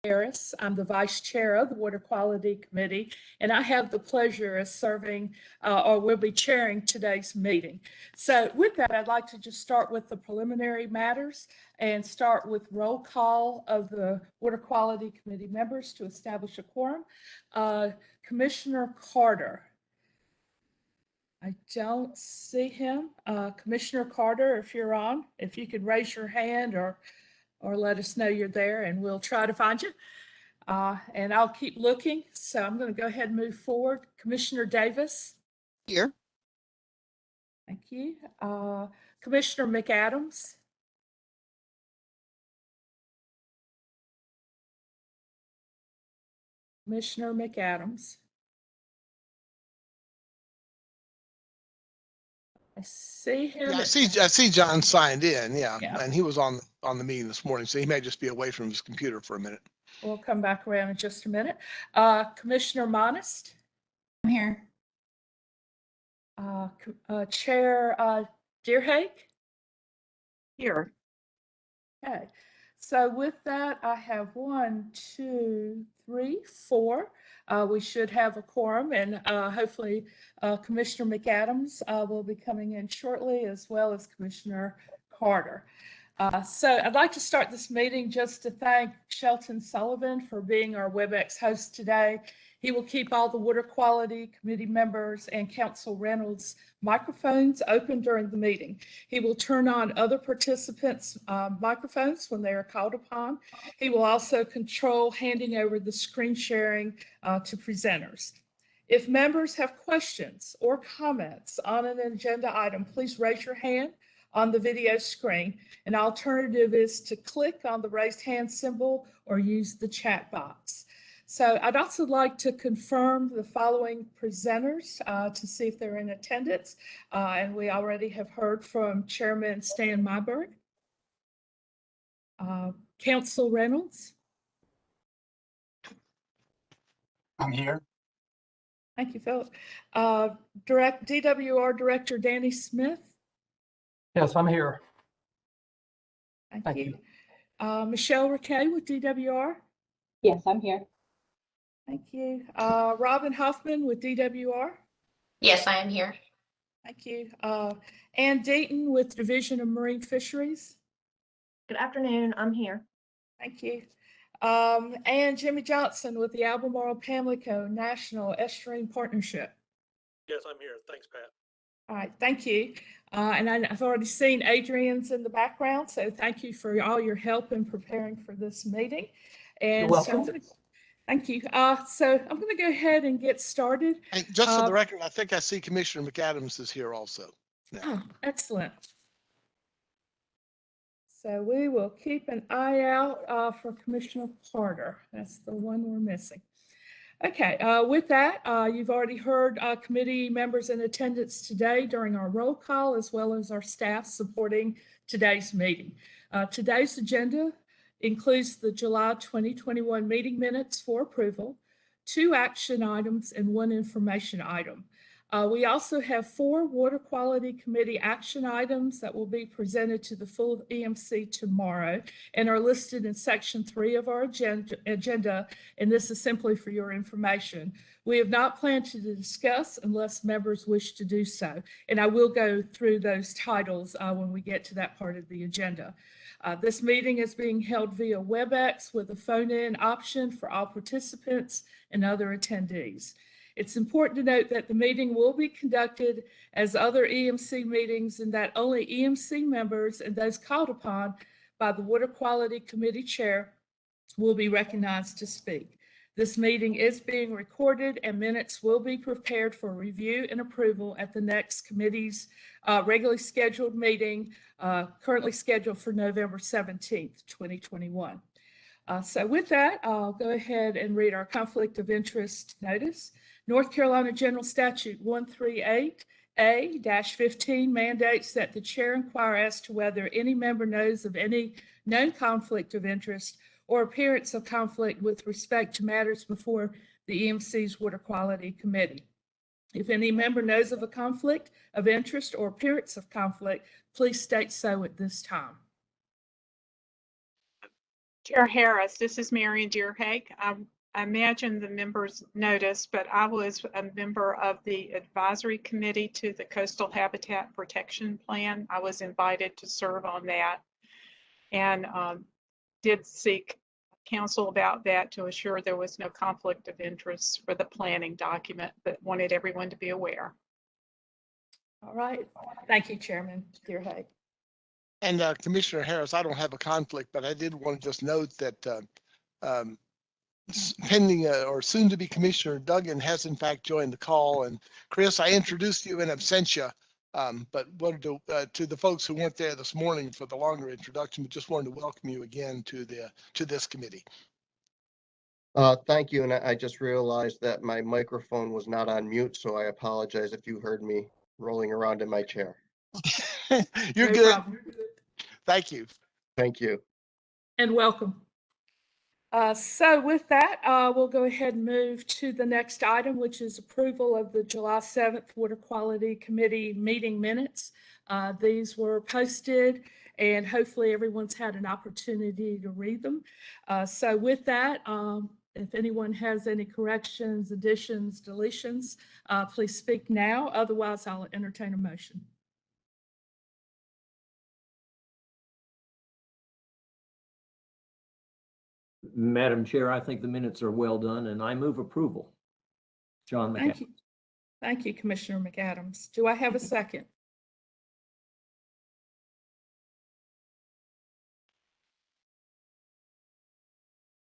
Harris. I'm the Vice Chair of the Water Quality Committee, and I have the pleasure of serving or will be chairing today's meeting. So with that, I'd like to just start with the preliminary matters and start with roll call of the Water Quality Committee members to establish a quorum. Commissioner Carter. I don't see him. Commissioner Carter, if you're on, if you could raise your hand or let us know you're there and we'll try to find you. And I'll keep looking. So I'm going to go ahead and move forward. Commissioner Davis. Here. Thank you. Commissioner McAdams. Commissioner McAdams. I see him. Yeah, I see John signed in, yeah, and he was on the meeting this morning, so he may just be away from his computer for a minute. We'll come back around in just a minute. Commissioner Monist. I'm here. Chair Deerhake. Here. Okay. So with that, I have 1, 2, 3, 4. We should have a quorum, and hopefully Commissioner McAdams will be coming in shortly, as well as Commissioner Carter. So I'd like to start this meeting just to thank Shelton Sullivan for being our WebEx host today. He will keep all the Water Quality Committee members and Council Reynolds microphones open during the meeting. He will turn on other participants' microphones when they are called upon. He will also control handing over the screen sharing to presenters. If members have questions or comments on an agenda item, please raise your hand on the video screen. An alternative is to click on the raised hand symbol or use the chat box. So I'd also like to confirm the following presenters to see if they're in attendance. And we already have heard from Chairman Stan Myberg, Council Reynolds. I'm here. Thank you, Philip. DWR Director Danny Smith. Yes, I'm here. Thank you. Michelle Riquet with DWR. Yes, I'm here. Thank you. Robin Hoffman with DWR. Yes, I am here. Thank you. Ann Deaton with Division of Marine Fisheries. Good afternoon. I'm here. Thank you. And Jimmy Johnson with the Albemarle Pamlico National Estuarine Partnership. Yes, I'm here. Thanks, Pat. All right, thank you. And I've already seen Adrian's in the background, so thank you for all your help in preparing for this meeting. And you're welcome. Thank you. So I'm going to go ahead and get started. And just for the record, I think I see Commissioner McAdams is here also. Oh, excellent. So we will keep an eye out for Commissioner Carter. That's the one we're missing. Okay, with that, you've already heard committee members in attendance today during our roll call, as well as our staff supporting today's meeting. Today's agenda includes the July 2021 meeting minutes for approval, 2 action items, and 1 information item. We also have 4 Water Quality Committee action items that will be presented to the full EMC tomorrow and are listed in section 3 of our agenda, and this is simply for your information. We have not planned to discuss unless members wish to do so, and I will go through those titles when we get to that part of the agenda. This meeting is being held via WebEx with a phone-in option for all participants and other attendees. It's important to note that the meeting will be conducted as other EMC meetings and that only EMC members and those called upon by the Water Quality Committee Chair will be recognized to speak. This meeting is being recorded and minutes will be prepared for review and approval at the next committee's regularly scheduled meeting, currently scheduled for November 17th, 2021. So with that, I'll go ahead and read our conflict of interest notice. North Carolina General Statute 138A-15 mandates that the chair inquire as to whether any member knows of any known conflict of interest or appearance of conflict with respect to matters before the EMC's Water Quality Committee. If any member knows of a conflict of interest or appearance of conflict, please state so at this time. Chair Harris, this is Marion Deerhake. I imagine the members noticed, but I was a member of the advisory committee to the Coastal Habitat Protection Plan. I was invited to serve on that and did seek counsel about that to assure there was no conflict of interest for the planning document, but wanted everyone to be aware. All right. Thank you, Chairman Deerhake. And Commissioner Harris, I don't have a conflict, but I did want to just note that pending or soon to be Commissioner Duggan has in fact joined the call. And Chris, I introduced you in absentia, but wanted to the folks who weren't there this morning for the longer introduction, but just wanted to welcome you again to this committee. Thank you. And I just realized that my microphone was not on mute, so I apologize if you heard me rolling around in my chair. You're No good. problem. Thank you. Thank you. And welcome. So with that, we'll go ahead and move to the next item, which is approval of the July 7th Water Quality Committee meeting minutes. These were posted and hopefully everyone's had an opportunity to read them. So with that, if anyone has any corrections, additions, deletions, please speak now. Otherwise, I'll entertain a motion. Madam Chair, I think the minutes are well done and I move approval. John McAdams. Thank you. Thank you, Commissioner McAdams. Do I have a second?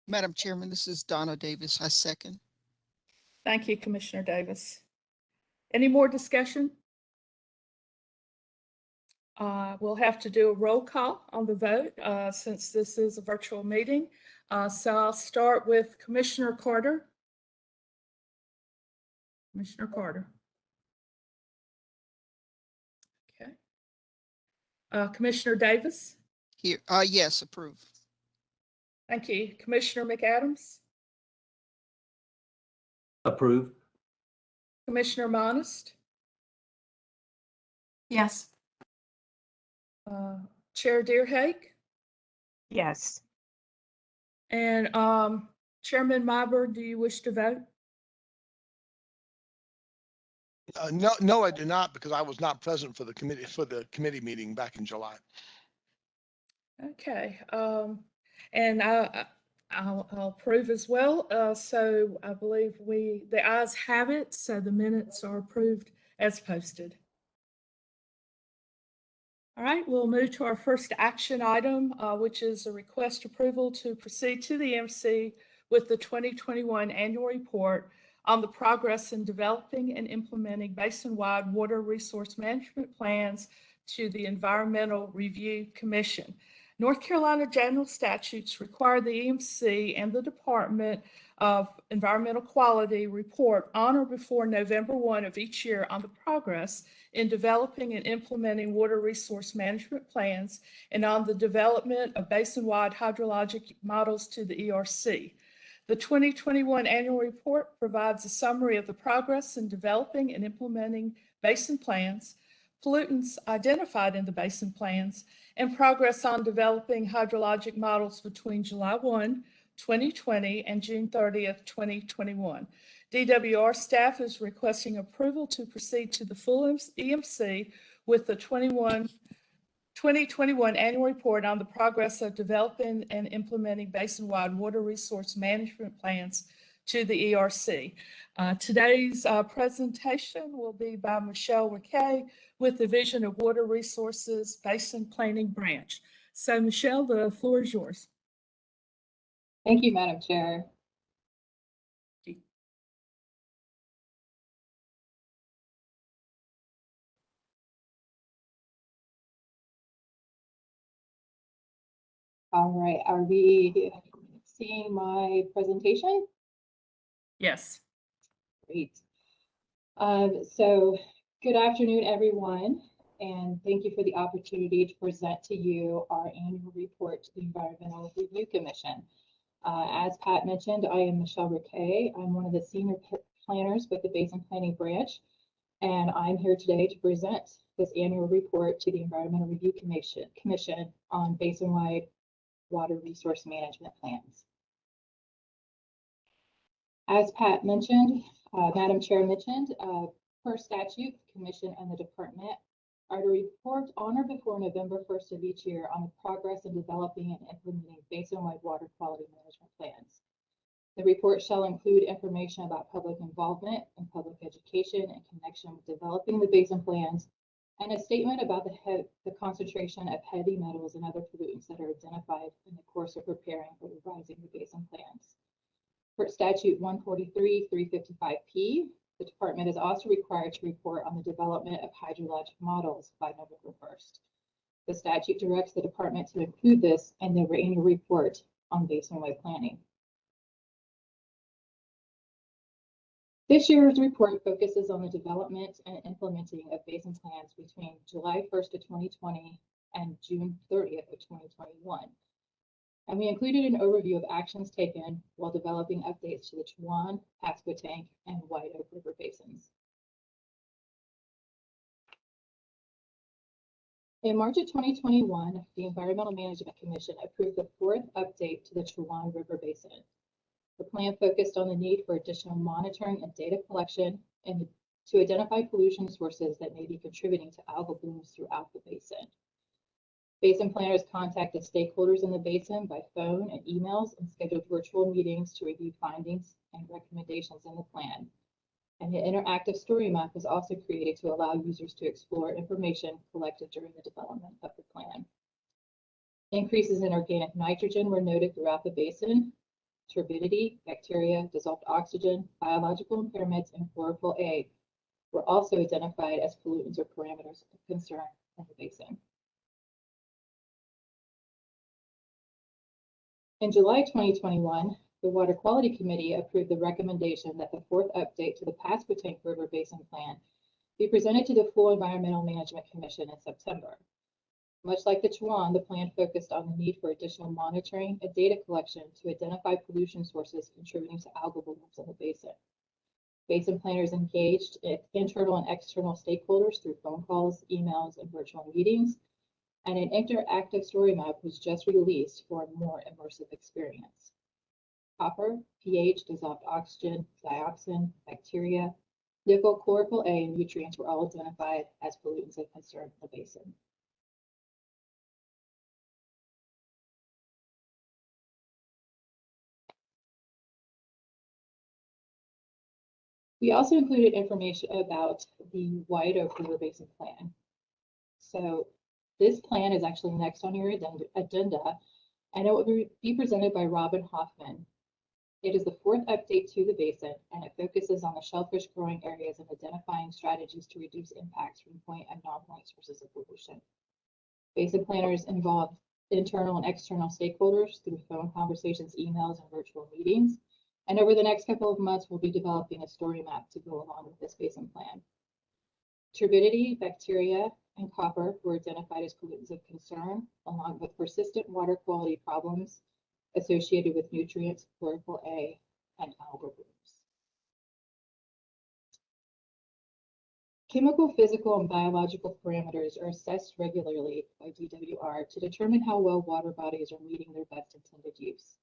Madam Chairman, this is Donna Davis. I second. Thank you, Commissioner Davis. Any more discussion? We'll have to do a roll call on the vote since this is a virtual meeting. So I'll start with Commissioner Carter. Commissioner Carter. Okay. Commissioner Davis. Here, yes, approve. Thank you. Commissioner McAdams. Approve. Commissioner Monist. Yes. Chair Deerhake. Yes. And Chairman Myburn, do you wish to vote? No, I do not, because I was not present for the committee meeting back in July. Okay. And I'll approve as well. So I believe the ayes have it. So the minutes are approved as posted. All right, we'll move to our first action item, which is a request approval to proceed to the EMC with the 2021 annual report on the progress in developing and implementing basin-wide water resource management plans to the Environmental Review Commission. North Carolina general statutes require the EMC and the Department of Environmental Quality report on or before November 1 of each year on the progress in developing and implementing water resource management plans and on the development of basin-wide hydrologic models to the ERC. The 2021 annual report provides a summary of the progress in developing and implementing basin plans, pollutants identified in the basin plans, and progress on developing hydrologic models between July 1, 2020 and June 30th, 2021. DWR staff is requesting approval to proceed to the full EMC with the 2021 annual report on the progress of developing and implementing basin-wide water resource management plans to the ERC. Today's presentation will be by Michelle Riquet with the Division of Water Resources Basin Planning Branch. So Michelle, the floor is yours. Thank you, Madam Chair. All right, are we seeing my presentation? Yes. Great. So good afternoon, everyone, and thank you for the opportunity to present to you our annual report to the Environmental Review Commission. As Pat mentioned, I am Michelle Riquet. I'm one of the senior planners with the Basin Planning Branch, and I'm here today to present this annual report to the Environmental Review Commission on basin-wide water resource management plans. As Pat mentioned, Madam Chair mentioned, per statute, the Commission and the Department are to report on or before November 1st of each year on the progress in developing and implementing basin-wide water quality management plans. The report shall include information about public involvement and public education in connection with developing the basin plans, and a statement about the concentration of heavy metals and other pollutants that are identified in the course of preparing or revising the basin plans. Per statute 143-355P, the department is also required to report on the development of hydrologic models by November 1st. The statute directs the department to include this in their annual report on basin-wide planning. This year's report focuses on the development and implementing of basin plans between July 1st of 2020 and June 30th of 2021. And we included an overview of actions taken while developing updates to the Chuan, Pasco Tank, and White Oak River basins. In March of 2021, the Environmental Management Commission approved the fourth update to the Chuan River Basin. The plan focused on the need for additional monitoring and data collection and to identify pollution sources that may be contributing to algal blooms throughout the basin. Basin planners contacted stakeholders in the basin by phone and emails and scheduled virtual meetings to review findings and recommendations in the plan. And an interactive story map was also created to allow users to explore information collected during the development of the plan. Increases in organic nitrogen were noted throughout the basin. Turbidity, bacteria, dissolved oxygen, biological impairments, and chlorophyll A were also identified as pollutants or parameters of concern in the basin. In July 2021, the Water Quality Committee approved the recommendation that the fourth update to the Pasco Tank River Basin Plan be presented to the full Environmental Management Commission in September. Much like the Chuan, the plan focused on the need for additional monitoring and data collection to identify pollution sources contributing to algal blooms in the basin. Basin planners engaged internal and external stakeholders through phone calls, emails, and virtual meetings, and an interactive story map was just released for a more immersive experience. Copper, pH, dissolved oxygen, dioxin, bacteria, nickel, chlorophyll A, and nutrients were all identified as pollutants of concern in the basin. We also included information about the White Oak River Basin Plan. So this plan is actually next on your agenda, and it will be presented by Robin Hoffman. It is the fourth update to the basin, and it focuses on the shellfish growing areas and identifying strategies to reduce impacts from point and non-point sources of pollution. Basin planners involve internal and external stakeholders through phone conversations, emails, and virtual meetings. And over the next couple of months, we'll be developing a story map to go along with this basin plan. Turbidity, bacteria, and copper were identified as pollutants of concern, along with persistent water quality problems associated with nutrients, chlorophyll A, and algal blooms. Chemical, physical, and biological parameters are assessed regularly by DWR to determine how well water bodies are meeting their best intended use.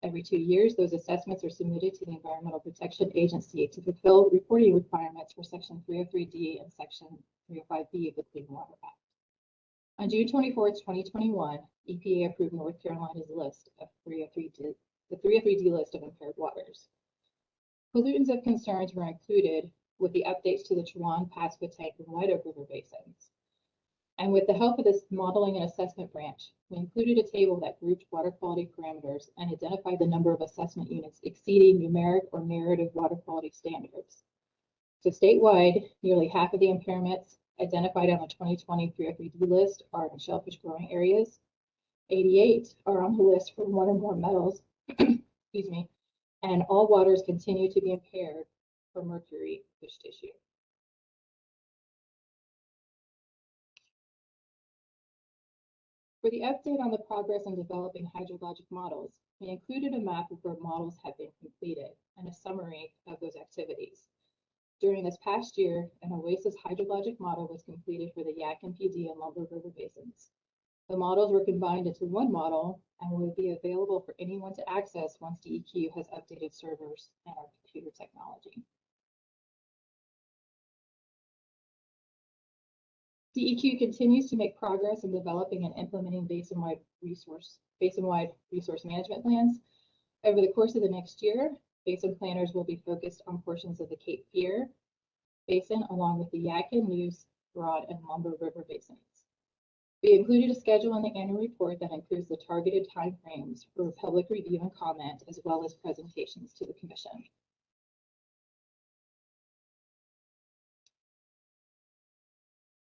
Every 2 years, those assessments are submitted to the Environmental Protection Agency to fulfill reporting requirements for Section 303D and Section 305B of the Clean Water Act. On June 24, 2021, EPA approved North Carolina's list of the 303D list of impaired waters. Pollutants of concerns were included with the updates to the Chuan, Pasco Tank, and White Oak River basins. And with the help of this modeling and assessment branch, we included a table that grouped water quality parameters and identified the number of assessment units exceeding numeric or narrative water quality standards. So statewide, nearly half of the impairments identified on the 2020 303D list are in shellfish growing areas. 88 are on the list for one or more metals, excuse me, and all waters continue to be impaired for mercury fish tissue. For the update on the progress in developing hydrologic models, we included a map of where models have been completed and a summary of those activities. During this past year, an OASIS hydrologic model was completed for the Yadkin PD and Lumber River basins. The models were combined into one model and will be available for anyone to access once DEQ has updated servers and our computer technology. DEQ continues to make progress in developing and implementing basin-wide resource management plans. Over the course of the next year, basin planners will be focused on portions of the Cape Fear Basin, along with the Yadkin, Neuse, Broad, and Lumber River basins. We included a schedule in the annual report that includes the targeted timeframes for public review and comment, as well as presentations to the Commission.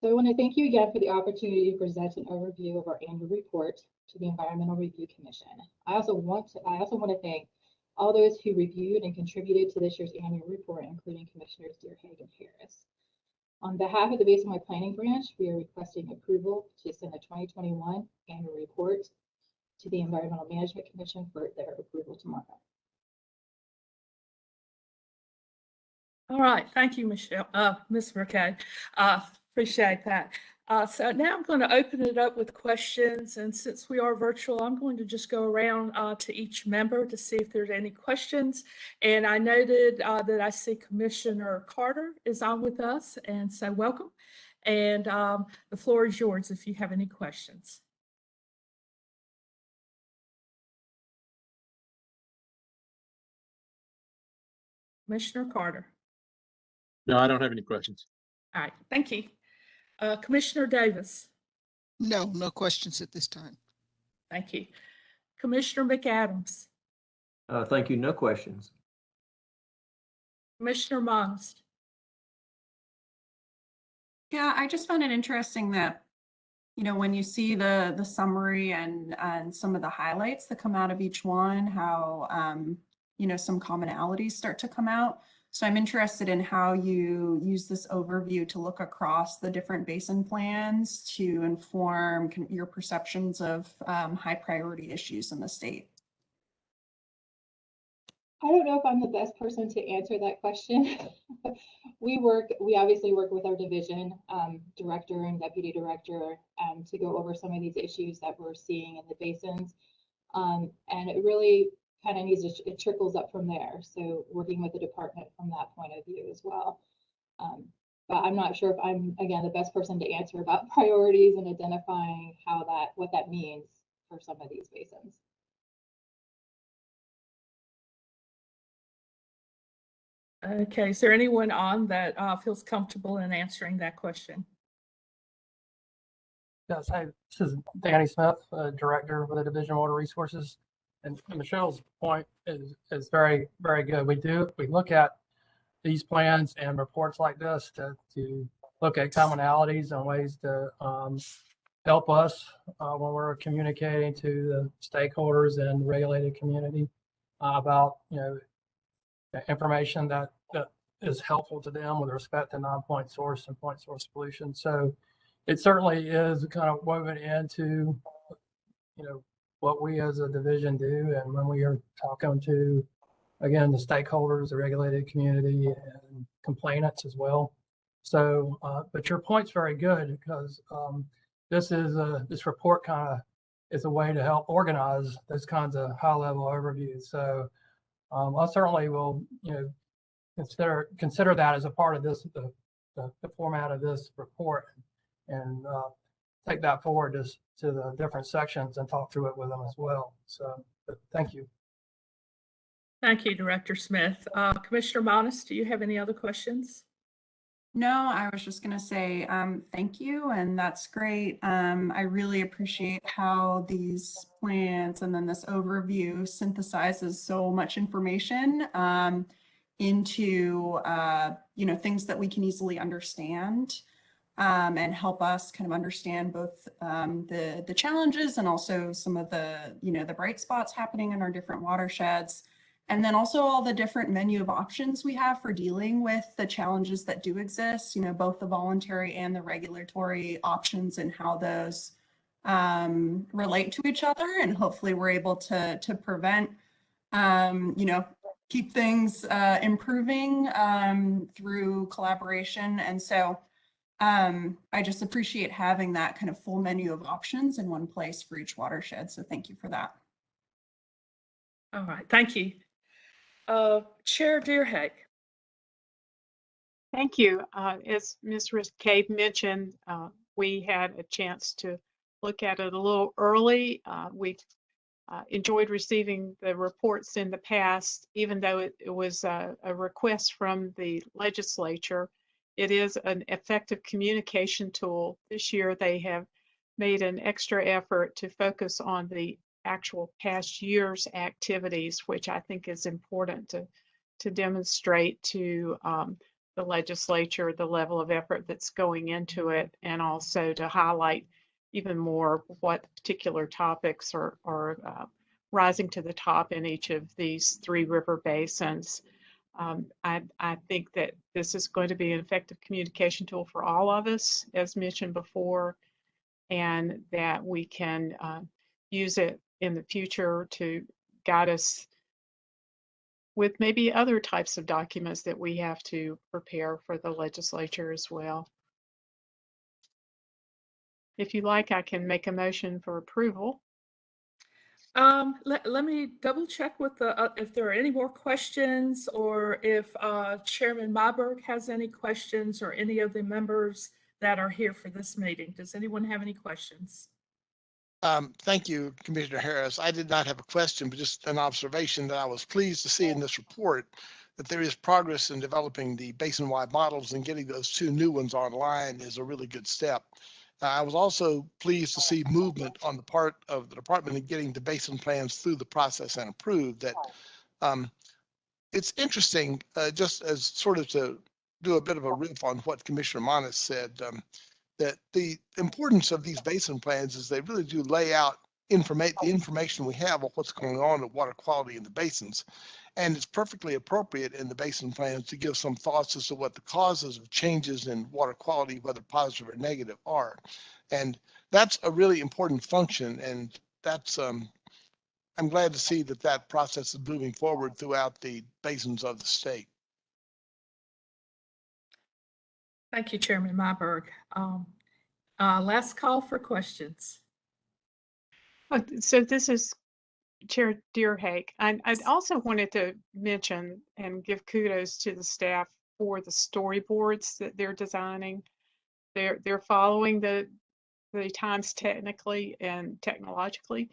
So I want to thank you again for the opportunity to present an overview of our annual report to the Environmental Review Commission. I also want to thank all those who reviewed and contributed to this year's annual report, including Commissioners Deerhage and Harris. On behalf of the Basin Planning Branch, we are requesting approval to send the 2021 annual report to the Environmental Management Commission for their approval tomorrow. All right, thank you, Michelle, Ms. McKay. Appreciate that. So now I'm going to open it up with questions, and since we are virtual, I'm going to just go around to each member to see if there's any questions. And I noted that I see Commissioner Carter is on with us, and so welcome. And the floor is yours if you have any questions. Commissioner Carter. No, I don't have any questions. All right, thank you. Commissioner Davis. No, no questions at this time. Thank you. Commissioner McAdams. Thank you. No questions. Commissioner Monst. Yeah, I just found it interesting that, you know, when you see the summary and some of the highlights that come out of each one, how, you know, some commonalities start to come out. So I'm interested in how you use this overview to look across the different basin plans to inform your perceptions of high priority issues in the state. I don't know if I'm the best person to answer that question. We obviously work with our division director and deputy director to go over some of these issues that we're seeing in the basins. And it really kind of needs to, it trickles up from there. So working with the department from that point of view as well. But I'm not sure if I'm, again, the best person to answer about priorities and identifying what that means for some of these basins. Okay, is there anyone on that feels comfortable in answering that question? Yes, hi, this is Danny Smith, Director with the Division of Water Resources. And Michelle's point is very, very good. We look at these plans and reports like this to look at commonalities and ways to help us when we're communicating to the stakeholders and regulated community about, you know, information that is helpful to them with respect to non-point source and point source pollution. So it certainly is kind of woven into, you know, what we as a division do, and when we are talking to, again, the stakeholders, the regulated community, and complainants as well. So, but your point's very good because this report kind of is a way to help organize those kinds of high-level overviews. So, I certainly will, you know, consider that as a part of this, the format of this report, and take that forward to the different sections and talk through it with them as well. So thank you. Thank you, Director Smith. Commissioner Monist, do you have any other questions? No, I was just going to say thank you, and that's great. I really appreciate how these plans and then this overview synthesizes so much information into you know, things that we can easily understand and help us kind of understand both the challenges and also some of the, you know, the bright spots happening in our different watersheds. And then also all the different menu of options we have for dealing with the challenges that do exist, you know, both the voluntary and the regulatory options and how those relate to each other. And hopefully we're able to prevent, you know, keep things improving through collaboration. And so I just appreciate having that kind of full menu of options in one place for each watershed. So thank you for that. All right, thank you. Chair Deerhake. Thank you. As Ms. McCabe mentioned, we had a chance to look at it a little early. We enjoyed receiving the reports in the past, even though it was a request from the legislature. It is an effective communication tool. This year, they have made an extra effort to focus on the actual past year's activities, which I think is important to demonstrate to the legislature the level of effort that's going into it, and also to highlight even more what particular topics are rising to the top in each of these three river basins. I think that this is going to be an effective communication tool for all of us, as mentioned before, and that we can use it in the future to guide us with maybe other types of documents that we have to prepare for the legislature as well. If you like, I can make a motion for approval. Let me double check with the if there are any more questions, or if Chairman Myberg has any questions, or any of the members that are here for this meeting. Does anyone have any questions? Thank you, Commissioner Harris. I did not have a question, but just an observation that I was pleased to see in this report that there is progress in developing the basin-wide models, and getting those two new ones online is a really good step. I was also pleased to see movement on the part of the department in getting the basin plans through the process and approved. That it's interesting, just as sort of to do a bit of a riff on what Commissioner Manis said, that the importance of these basin plans is they really do lay out the information we have of what's going on with water quality in the basins. And it's perfectly appropriate in the basin plans to give some thoughts as to what the causes of changes in water quality, whether positive or negative, are. And that's a really important function. And that's, I'm glad to see that that process is moving forward throughout the basins of the state. Thank you, Chairman Myberg. Last call for questions. So this is Chair Deerhake. I'd also wanted to mention and give kudos to the staff for the storyboards that they're designing. They're following the times technically and technologically.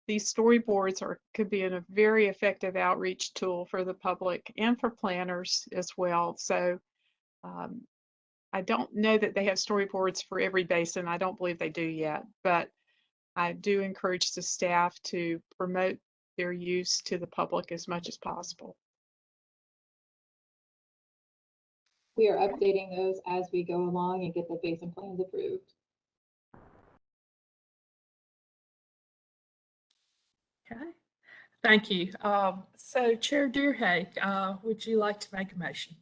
These storyboards could be a very effective outreach tool for the public and for planners as well. So I don't know that they have storyboards for every basin. I don't believe they do yet, but I do encourage the staff to promote their use to the public as much as possible. We are updating those as we go along and get the basin plans approved. Okay, thank you. So Chair Deerhake, would you like to make a motion?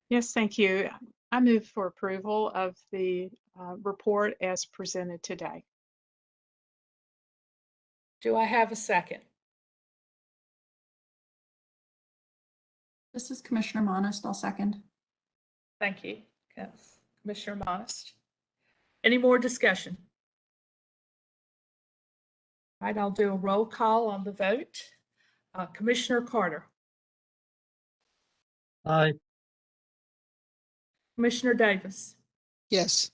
Yes, thank you. I move for approval of the report as presented today. Do I have a second? This is Commissioner Monist. I'll second. Thank you, Commissioner Monist. Any more discussion? All right, I'll do a roll call on the vote. Commissioner Carter. Aye. Commissioner Davis. Yes.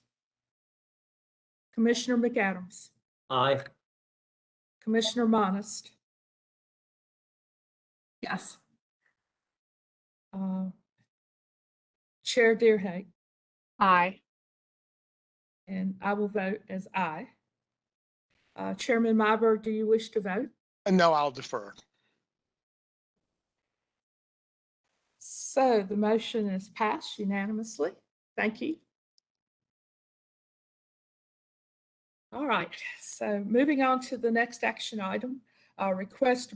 Commissioner McAdams. Aye. Commissioner Monist. Yes. Chair Deerhake. Aye. And I will vote as aye. Chairman Myberg, do you wish to vote? No, I'll defer. So the motion is passed unanimously. Thank you. All right, so moving on to the next action item, request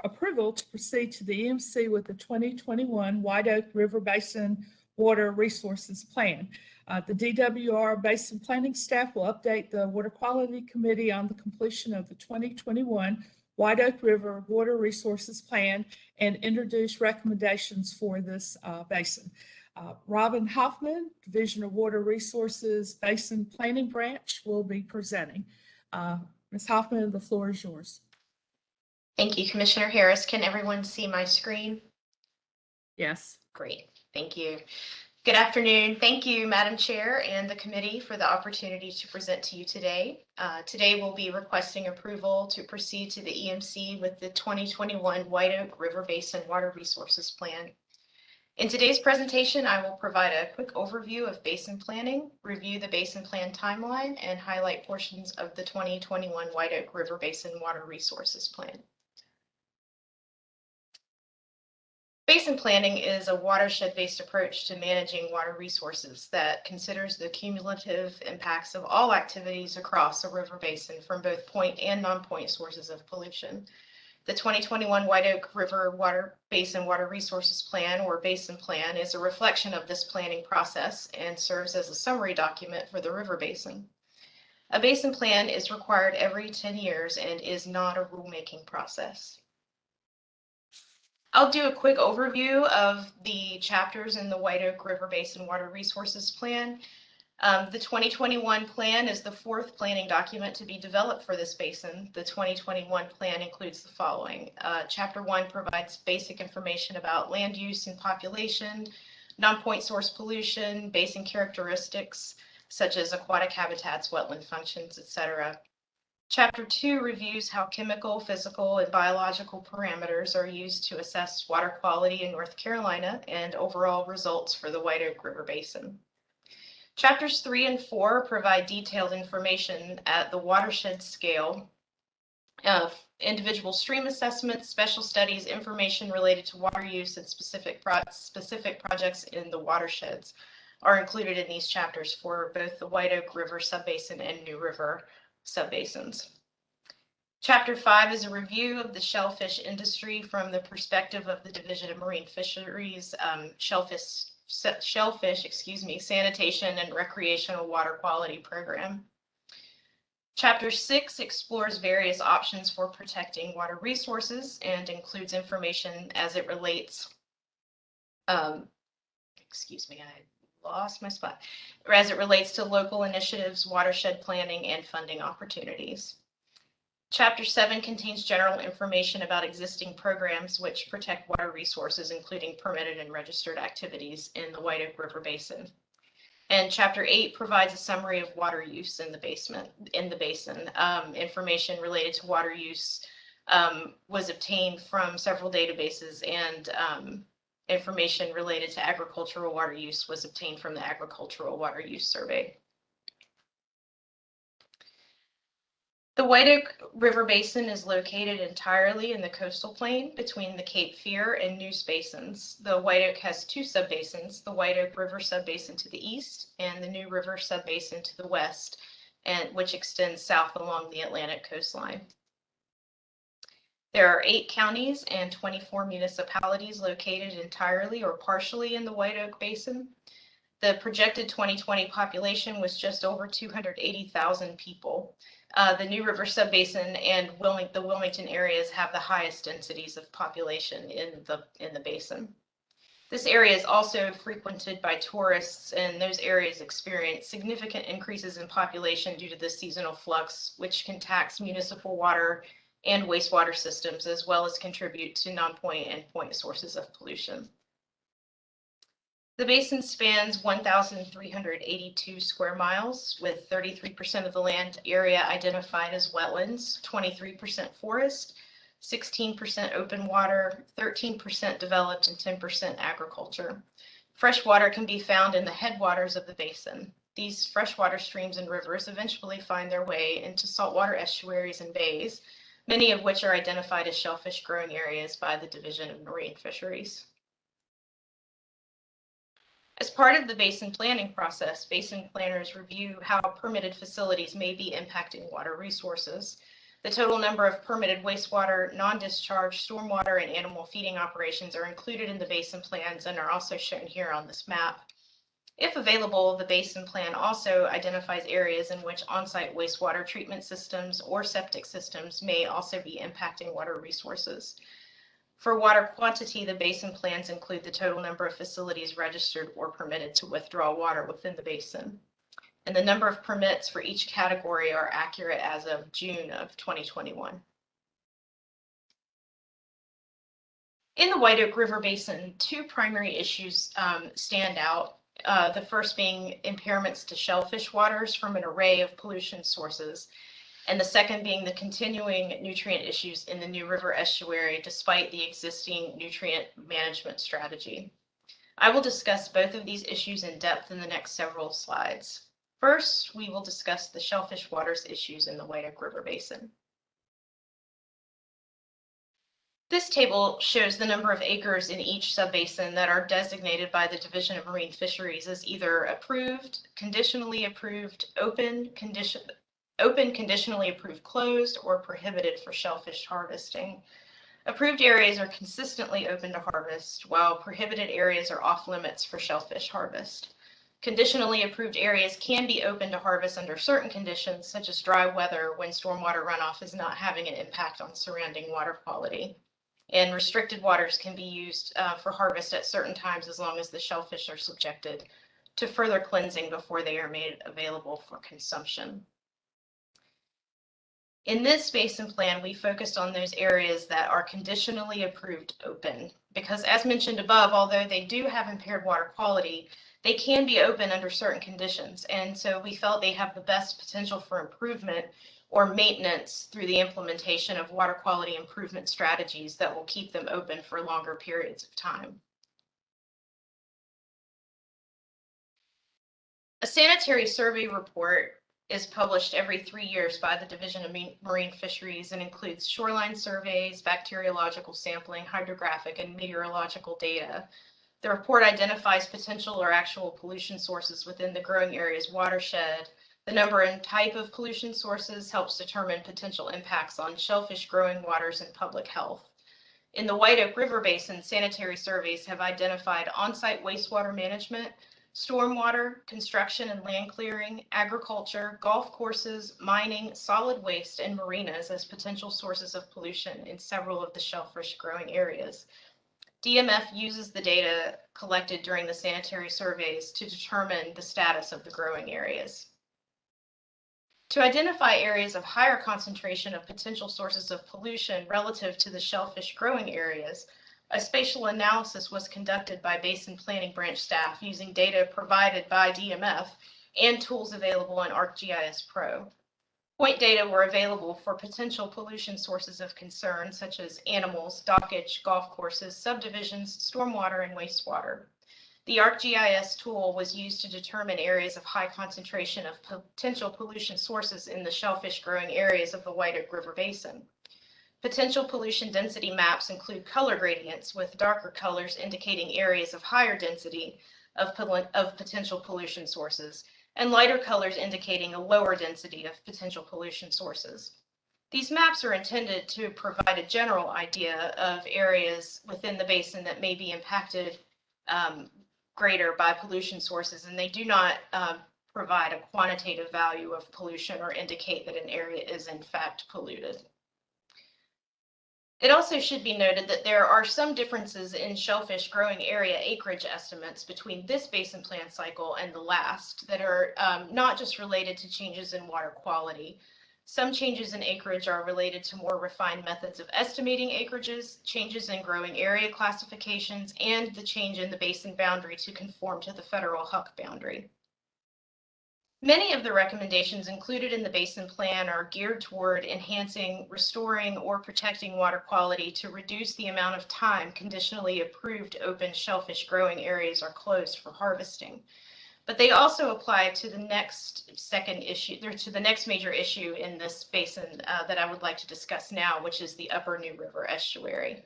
approval to proceed to the EMC with the 2021 White Oak River Basin Water Resources Plan. The DWR Basin Planning staff will update the Water Quality Committee on the completion of the 2021 White Oak River Water Resources Plan and introduce recommendations for this basin. Robin Hoffman, Division of Water Resources, Basin Planning Branch, will be presenting. Ms. Hoffman, the floor is yours. Thank you, Commissioner Harris. Can everyone see my screen? Yes. Great, thank you. Good afternoon. Thank you, Madam Chair and the committee for the opportunity to present to you today. Today we'll be requesting approval to proceed to the EMC with the 2021 White Oak River Basin Water Resources Plan. In today's presentation, I will provide a quick overview of basin planning, review the basin plan timeline, and highlight portions of the 2021 White Oak River Basin Water Resources Plan. Basin planning is a watershed-based approach to managing water resources that considers the cumulative impacts of all activities across a river basin from both point and non-point sources of pollution. The 2021 White Oak River Basin Water Resources Plan, or Basin Plan, is a reflection of this planning process and serves as a summary document for the river basin. A basin plan is required every 10 years and is not a rulemaking process. I'll do a quick overview of the chapters in the White Oak River Basin Water Resources Plan. The 2021 plan is the fourth planning document to be developed for this basin. The 2021 plan includes the following. Chapter 1 provides basic information about land use and population, non-point source pollution, basin characteristics, such as aquatic habitats, wetland functions, etc. Chapter 2 reviews how chemical, physical, and biological parameters are used to assess water quality in North Carolina and overall results for the White Oak River Basin. Chapters 3 and 4 provide detailed information at the watershed scale of individual stream assessments, special studies, information related to water use, and specific projects in the watersheds are included in these chapters for both the White Oak River Subbasin and New River Subbasins. Chapter 5 is a review of the shellfish industry from the perspective of the Division of Marine Fisheries, shellfish, sanitation and recreational water quality program. Chapter 6 explores various options for protecting water resources and includes information as it relates, I lost my spot, as it relates to local initiatives, watershed planning, and funding opportunities. Chapter 7 contains general information about existing programs which protect water resources, including permitted and registered activities in the White Oak River Basin. And Chapter 8 provides a summary of water use in the basin. Information related to water use was obtained from several databases, and information related to agricultural water use was obtained from the Agricultural Water Use Survey. The White Oak River Basin is located entirely in the coastal plain between the Cape Fear and Neuse basins. The White Oak has two subbasins, the White Oak River Subbasin to the east and the New River Subbasin to the west, which extends south along the Atlantic coastline. There are 8 counties and 24 municipalities located entirely or partially in the White Oak Basin. The projected 2020 population was just over 280,000 people. The New River Subbasin and the Wilmington areas have the highest densities of population in the basin. This area is also frequented by tourists, and those areas experience significant increases in population due to the seasonal flux, which can tax municipal water and wastewater systems, as well as contribute to non-point and point sources of pollution. The basin spans 1,382 square miles, with 33% of the land area identified as wetlands, 23% forest, 16% open water, 13% developed, and 10% agriculture. Fresh water can be found in the headwaters of the basin. These freshwater streams and rivers eventually find their way into saltwater estuaries and bays, many of which are identified as shellfish growing areas by the Division of Marine Fisheries. As part of the basin planning process, basin planners review how permitted facilities may be impacting water resources. The total number of permitted wastewater, non-discharge, stormwater, and animal feeding operations are included in the basin plans and are also shown here on this map. If available, the basin plan also identifies areas in which on-site wastewater treatment systems or septic systems may also be impacting water resources. For water quantity, the basin plans include the total number of facilities registered or permitted to withdraw water within the basin. And the number of permits for each category are accurate as of June of 2021. In the White Oak River Basin, two primary issues stand out. The first being impairments to shellfish waters from an array of pollution sources, and the second being the continuing nutrient issues in the New River estuary despite the existing nutrient management strategy. I will discuss both of these issues in depth in the next several slides. First, we will discuss the shellfish waters issues in the White Oak River Basin. This table shows the number of acres in each subbasin that are designated by the Division of Marine Fisheries as either approved, conditionally approved, open, conditionally approved closed, or prohibited for shellfish harvesting. Approved areas are consistently open to harvest, while prohibited areas are off limits for shellfish harvest. Conditionally approved areas can be open to harvest under certain conditions, such as dry weather when stormwater runoff is not having an impact on surrounding water quality. And restricted waters can be used for harvest at certain times as long as the shellfish are subjected to further cleansing before they are made available for consumption. In this basin plan, we focused on those areas that are conditionally approved open, because as mentioned above, although they do have impaired water quality, they can be open under certain conditions. And so we felt they have the best potential for improvement or maintenance through the implementation of water quality improvement strategies that will keep them open for longer periods of time. A sanitary survey report is published every 3 years by the Division of Marine Fisheries and includes shoreline surveys, bacteriological sampling, hydrographic, and meteorological data. The report identifies potential or actual pollution sources within the growing area's watershed. The number and type of pollution sources helps determine potential impacts on shellfish growing waters and public health. In the White Oak River Basin, sanitary surveys have identified on-site wastewater management, stormwater, construction and land clearing, agriculture, golf courses, mining, solid waste, and marinas as potential sources of pollution in several of the shellfish growing areas. DMF uses the data collected during the sanitary surveys to determine the status of the growing areas. To identify areas of higher concentration of potential sources of pollution relative to the shellfish growing areas, a spatial analysis was conducted by Basin Planning branch staff using data provided by DMF and tools available in ArcGIS Pro. Point data were available for potential pollution sources of concern, such as animals, dockage, golf courses, subdivisions, stormwater, and wastewater. The ArcGIS tool was used to determine areas of high concentration of potential pollution sources in the shellfish growing areas of the White Oak River Basin. Potential pollution density maps include color gradients, with darker colors indicating areas of higher density of potential pollution sources, and lighter colors indicating a lower density of potential pollution sources. These maps are intended to provide a general idea of areas within the basin that may be impacted greater by pollution sources, and they do not provide a quantitative value of pollution or indicate that an area is in fact polluted. It also should be noted that there are some differences in shellfish growing area acreage estimates between this basin plan cycle and the last that are not just related to changes in water quality. Some changes in acreage are related to more refined methods of estimating acreages, changes in growing area classifications, and the change in the basin boundary to conform to the federal HUC boundary. Many of the recommendations included in the basin plan are geared toward enhancing, restoring, or protecting water quality to reduce the amount of time conditionally approved open shellfish growing areas are closed for harvesting. But they also apply to the next major issue in this basin that I would like to discuss now, which is the Upper New River estuary.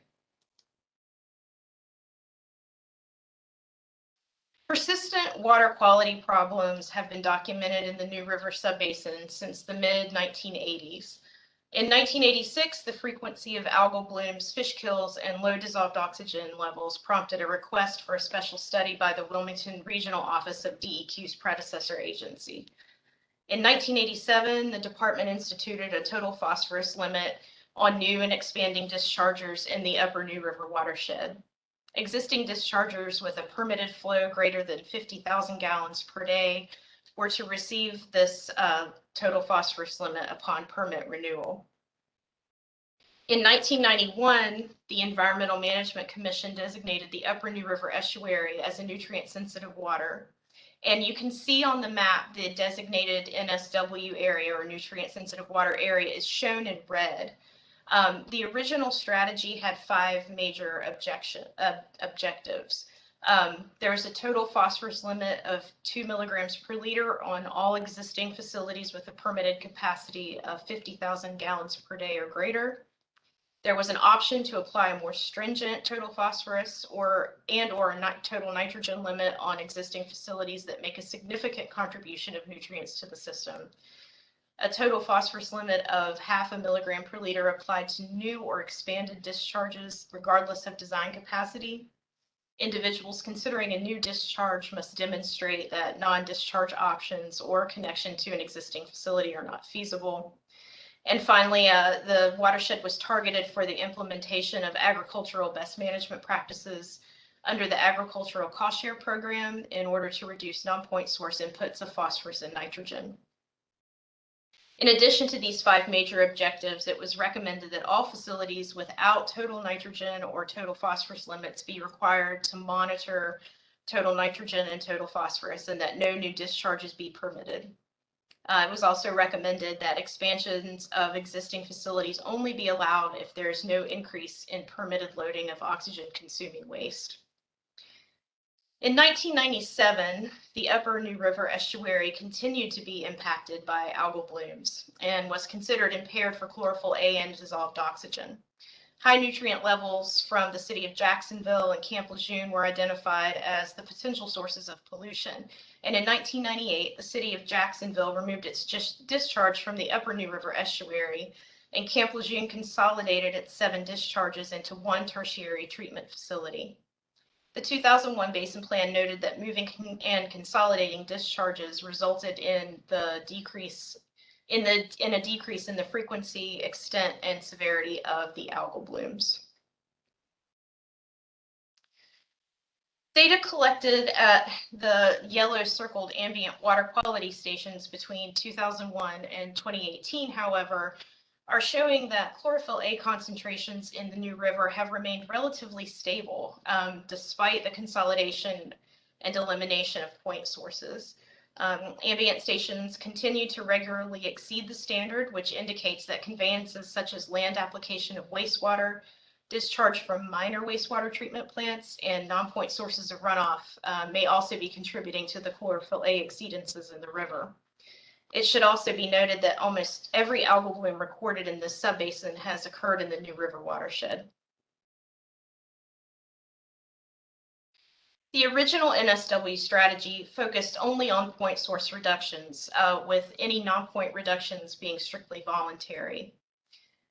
Persistent water quality problems have been documented in the New River subbasin since the mid-1980s. In 1986, the frequency of algal blooms, fish kills, and low dissolved oxygen levels prompted a request for a special study by the Wilmington Regional Office of DEQ's predecessor agency. In 1987, the department instituted a total phosphorus limit on new and expanding dischargers in the upper New River watershed. Existing dischargers with a permitted flow greater than 50,000 gallons per day were to receive this total phosphorus limit upon permit renewal. In 1991, the Environmental Management Commission designated the upper New River estuary as a nutrient-sensitive water. And you can see on the map the designated NSW area or nutrient-sensitive water area is shown in red. The original strategy had 5 major objectives. There's a total phosphorus limit of 2 milligrams per liter on all existing facilities with a permitted capacity of 50,000 gallons per day or greater. There was an option to apply a more stringent total phosphorus or a total nitrogen limit on existing facilities that make a significant contribution of nutrients to the system. A total phosphorus limit of 0.5 milligram per liter applied to new or expanded discharges, regardless of design capacity. Individuals considering a new discharge must demonstrate that non-discharge options or connection to an existing facility are not feasible. And finally, the watershed was targeted for the implementation of agricultural best management practices under the Agricultural Cost Share Program in order to reduce non-point source inputs of phosphorus and nitrogen. In addition to these 5 major objectives, it was recommended that all facilities without total nitrogen or total phosphorus limits be required to monitor total nitrogen and total phosphorus, and that no new discharges be permitted. It was also recommended that expansions of existing facilities only be allowed if there is no increase in permitted loading of oxygen-consuming waste. In 1997, the upper New River estuary continued to be impacted by algal blooms and was considered impaired for chlorophyll A and dissolved oxygen. High nutrient levels from the city of Jacksonville and Camp Lejeune were identified as the potential sources of pollution. And in 1998, the city of Jacksonville removed its discharge from the upper New River estuary, and Camp Lejeune consolidated its 7 discharges into 1 tertiary treatment facility. The 2001 Basin Plan noted that moving and consolidating discharges resulted in a decrease in the frequency, extent, and severity of the algal blooms. Data collected at the yellow circled ambient water quality stations between 2001 and 2018, however, are showing that chlorophyll A concentrations in the New River have remained relatively stable despite the consolidation and elimination of point sources. Ambient stations continue to regularly exceed the standard, which indicates that conveyances such as land application of wastewater, discharge from minor wastewater treatment plants, and non-point sources of runoff may also be contributing to the chlorophyll A exceedances in the river. It should also be noted that almost every algal bloom recorded in this subbasin has occurred in the New River watershed. The original NSW strategy focused only on point source reductions, with any non-point reductions being strictly voluntary.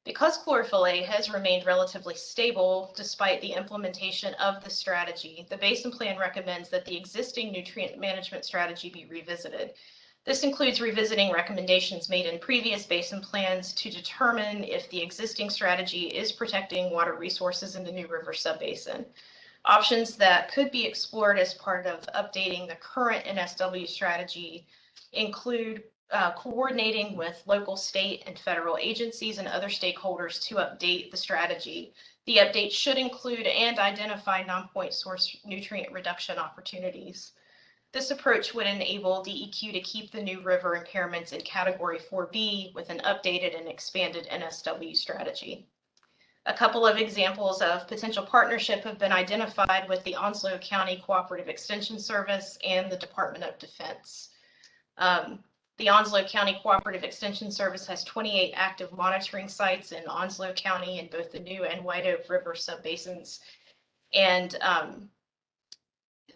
Because chlorophyll A has remained relatively stable despite the implementation of the strategy, the Basin Plan recommends that the existing nutrient management strategy be revisited. This includes revisiting recommendations made in previous basin plans to determine if the existing strategy is protecting water resources in the New River subbasin. Options that could be explored as part of updating the current NSW strategy include coordinating with local, state, and federal agencies and other stakeholders to update the strategy. The update should include and identify non-point source nutrient reduction opportunities. This approach would enable DEQ to keep the New River impairments in Category 4B with an updated and expanded NSW strategy. A couple of examples of potential partnership have been identified with the Onslow County Cooperative Extension Service and the Department of Defense. The Onslow County Cooperative Extension Service has 28 active monitoring sites in Onslow County in both the New and White Oak River subbasins. And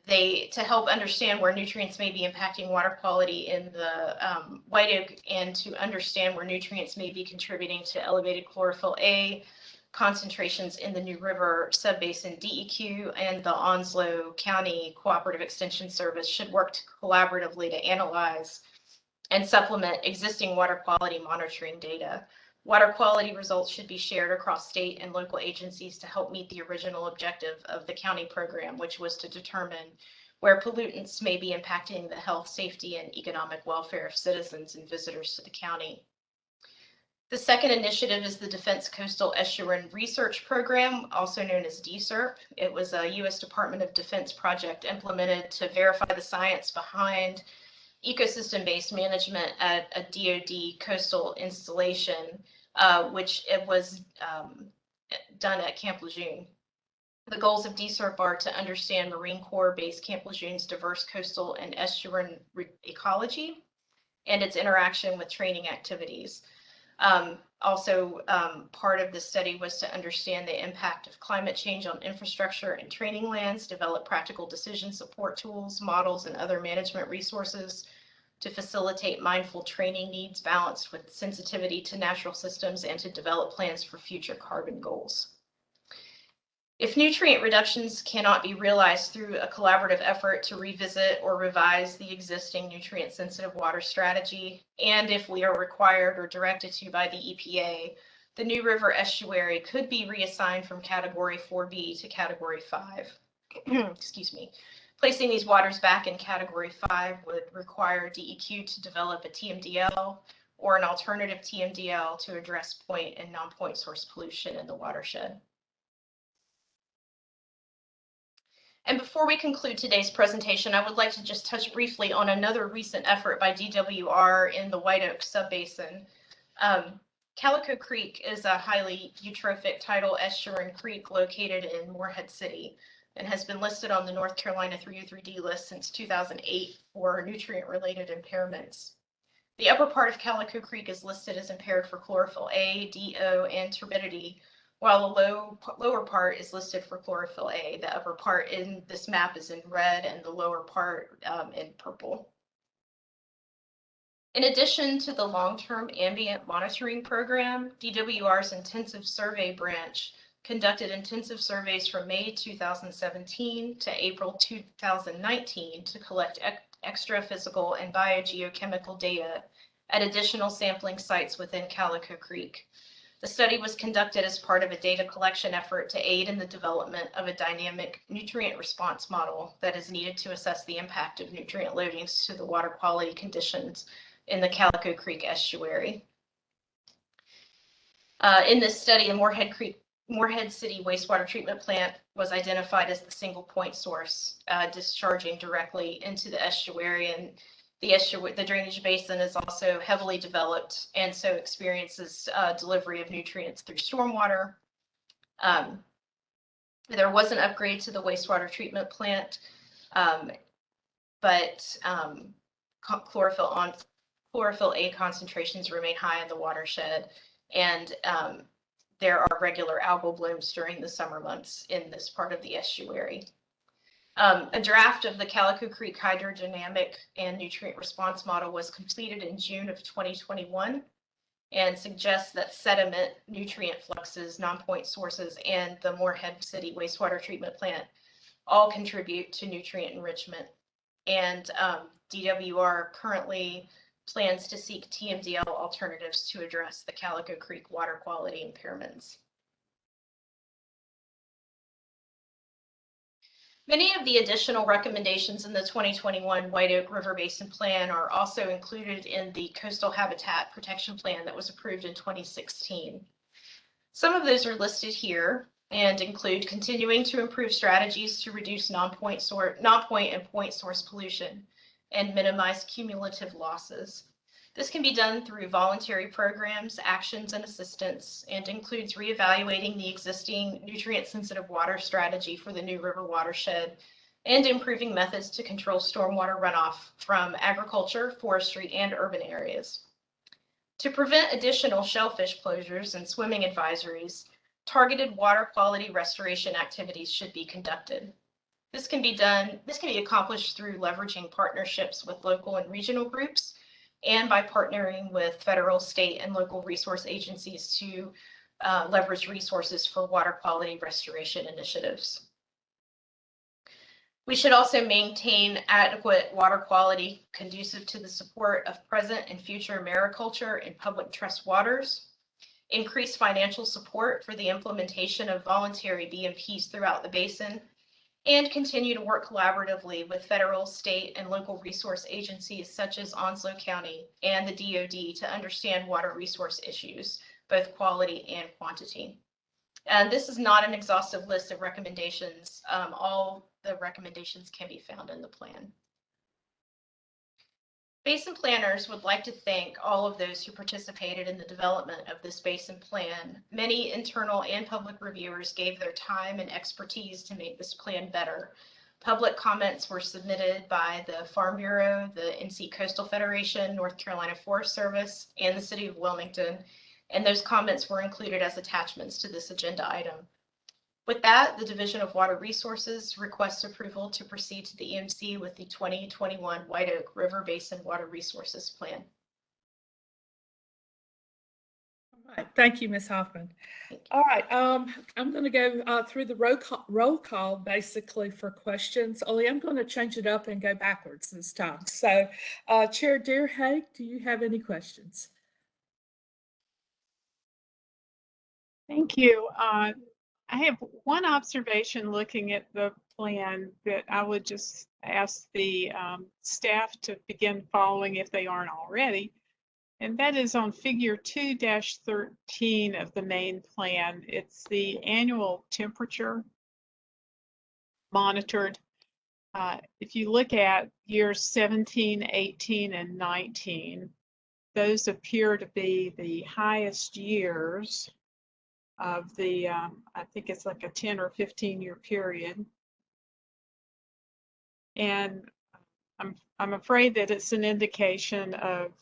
to help understand where nutrients may be impacting water quality in the White Oak and to understand where nutrients may be contributing to elevated chlorophyll A concentrations in the New River subbasin, DEQ and the Onslow County Cooperative Extension Service should work collaboratively to analyze and supplement existing water quality monitoring data. Water quality results should be shared across state and local agencies to help meet the original objective of the county program, which was to determine where pollutants may be impacting the health, safety, and economic welfare of citizens and visitors to the county. The second initiative is the Defense Coastal Estuarine Research Program, also known as Deserp. It was a U.S. Department of Defense project implemented to verify the science behind ecosystem-based management at a DoD coastal installation, which it was done at Camp Lejeune. The goals of DSERP are to understand Marine Corps Base Camp Lejeune's diverse coastal and estuarine ecology and its interaction with training activities. Part of the study was to understand the impact of climate change on infrastructure and training lands, develop practical decision support tools, models, and other management resources to facilitate mindful training needs balanced with sensitivity to natural systems, and to develop plans for future carbon goals. If nutrient reductions cannot be realized through a collaborative effort to revisit or revise the existing nutrient-sensitive water strategy, and if we are required or directed to by the EPA, the New River estuary could be reassigned from Category 4B to Category 5. Excuse me. Placing these waters back in Category 5 would require DEQ to develop a TMDL or an alternative TMDL to address point and non-point source pollution in the watershed. And before we conclude today's presentation, I would like to just touch briefly on another recent effort by DWR in the White Oak Subbasin. Calico Creek is a highly eutrophic tidal estuarine creek located in Morehead City and has been listed on the North Carolina 303D list since 2008 for nutrient-related impairments. The upper part of Calico Creek is listed as impaired for chlorophyll A, DO, and turbidity, while the lower part is listed for chlorophyll A. The upper part in this map is in red and the lower part in purple. In addition to the long-term ambient monitoring program, DWR's intensive survey branch conducted intensive surveys from May 2017 to April 2019 to collect extra physical and biogeochemical data at additional sampling sites within Calico Creek. The study was conducted as part of a data collection effort to aid in the development of a dynamic nutrient response model that is needed to assess the impact of nutrient loadings to the water quality conditions in the Calico Creek estuary. In this study, the Morehead City wastewater treatment plant was identified as the single point source, discharging directly into the estuary, and the drainage basin is also heavily developed and so experiences delivery of nutrients through stormwater. There was an upgrade to the wastewater treatment plant, but chlorophyll A concentrations remain high in the watershed, and there are regular algal blooms during the summer months in this part of the estuary. A draft of the Calico Creek hydrodynamic and nutrient response model was completed in June of 2021 and suggests that sediment, nutrient fluxes, non-point sources, and the Morehead City wastewater treatment plant all contribute to nutrient enrichment. And DWR currently plans to seek TMDL alternatives to address the Calico Creek water quality impairments. Many of the additional recommendations in the 2021 White Oak River Basin Plan are also included in the Coastal Habitat Protection Plan that was approved in 2016. Some of those are listed here and include continuing to improve strategies to reduce non-point and point source pollution and minimize cumulative losses. This can be done through voluntary programs, actions, and assistance, and includes reevaluating the existing nutrient-sensitive water strategy for the New River watershed and improving methods to control stormwater runoff from agriculture, forestry, and urban areas. To prevent additional shellfish closures and swimming advisories, targeted water quality restoration activities should be conducted. This can be accomplished through leveraging partnerships with local and regional groups, and by partnering with federal, state, and local resource agencies to leverage resources for water quality restoration initiatives. We should also maintain adequate water quality conducive to the support of present and future mariculture in public trust waters. increase financial support for the implementation of voluntary BMPs throughout the basin, and continue to work collaboratively with federal, state, and local resource agencies such as Onslow County and the DoD to understand water resource issues, both quality and quantity. And this is not an exhaustive list of recommendations. All the recommendations can be found in the plan. Basin planners would like to thank all of those who participated in the development of this basin plan. Many internal and public reviewers gave their time and expertise to make this plan better. Public comments were submitted by the Farm Bureau, the NC Coastal Federation, North Carolina Forest Service, and the City of Wilmington, and those comments were included as attachments to this agenda item. With that, the Division of Water Resources requests approval to proceed to the EMC with the 2021 White Oak River Basin Water Resources Plan. All right, thank you, Ms. Hoffman. All right, I'm going to go through the roll call basically for questions. Only I'm going to change it up and go backwards this time. So, Chair Deerhake, do you have any questions? Thank you. I have one observation looking at the plan that I would just ask the staff to begin following if they aren't already. And that is on figure 2-13 of the main plan. It's the annual temperature monitored. If you look at years 17, 18, and 19, those appear to be the highest years of the, I think it's like a 10 or 15 year period. And I'm afraid that it's an indication of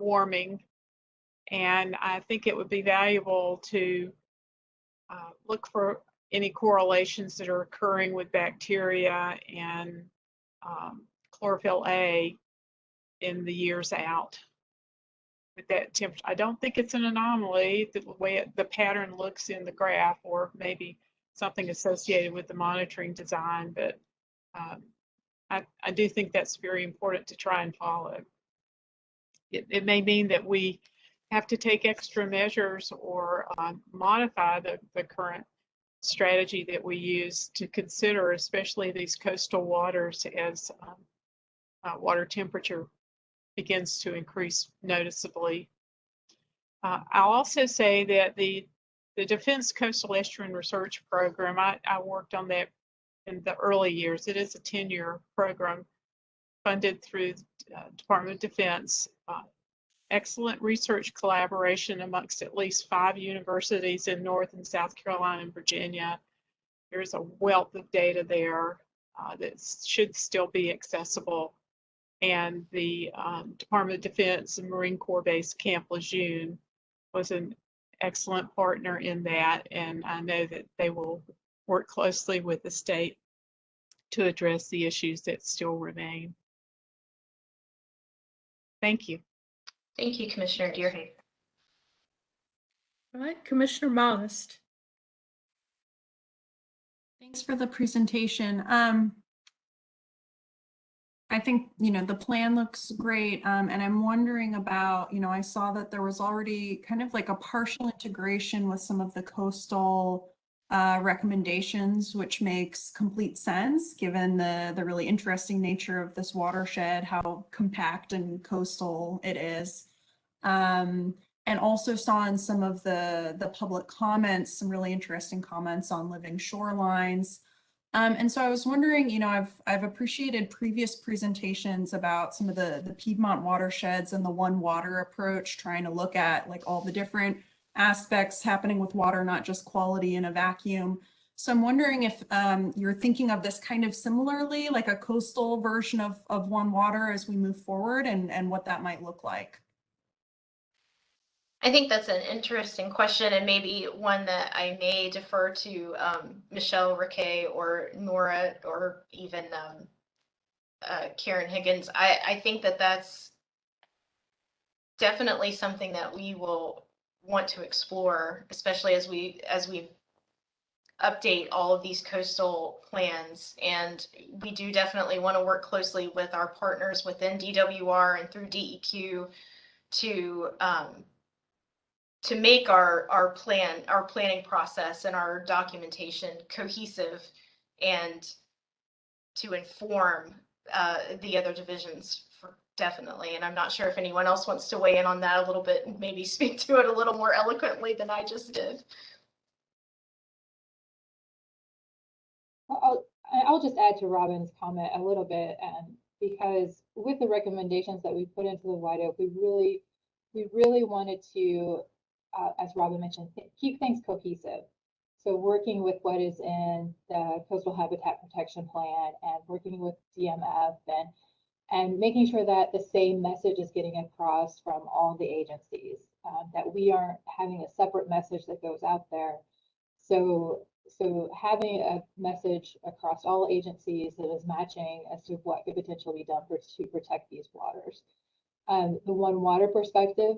warming. And I think it would be valuable to look for any correlations that are occurring with bacteria and chlorophyll A in the years out. With that temperature, I don't think it's an anomaly the way the pattern looks in the graph, or maybe something associated with the monitoring design, but I do think that's very important to try and follow. It may mean that we have to take extra measures or modify the current strategy that we use to consider, especially these coastal waters, as water temperature begins to increase noticeably. I'll also say that the Defense Coastal Estuarine Research Program, I worked on that in the early years. It is a 10-year program funded through Department of Defense. Excellent research collaboration amongst at least 5 universities in North and South Carolina and Virginia. There's a wealth of data there that should still be accessible. And the Department of Defense and Marine Corps Base Camp Lejeune was an excellent partner in that. And I know that they will work closely with the state to address the issues that still remain. Thank you. Thank you, Commissioner Deerhake. All right, Commissioner Monist. Thanks for the presentation. I think, the plan looks great. And I'm wondering about, I saw that there was already kind of like a partial integration with some of the coastal recommendations, which makes complete sense given the really interesting nature of this watershed, how compact and coastal it is. And also saw in some of the public comments, some really interesting comments on living shorelines. And so I was wondering, I've appreciated previous presentations about some of the Piedmont watersheds and the one water approach, trying to look at like all the different aspects happening with water, not just quality in a vacuum. So I'm wondering if you're thinking of this kind of similarly, like a coastal version of one water as we move forward, and what that might look like. I think that's an interesting question, and maybe one that I may defer to Michelle Riquet or Nora, or even Karen Higgins. I think that that's definitely something that we will want to explore, especially as we update all of these coastal plans. And we do definitely want to work closely with our partners within DWR and through DEQ to make our planning process and our documentation cohesive and to inform the other divisions definitely. And I'm not sure if anyone else wants to weigh in on that a little bit and maybe speak to it a little more eloquently than I just did. I'll just add to Robin's comment a little bit, because with the recommendations that we put into the White Oak, we really wanted to, as Robin mentioned, keep things cohesive. So working with what is in the Coastal Habitat Protection Plan and working with DMF and making sure that the same message is getting across from all the agencies, that we aren't having a separate message that goes out there. So having a message across all agencies that is matching as to what could potentially be done to protect these waters. The One Water perspective,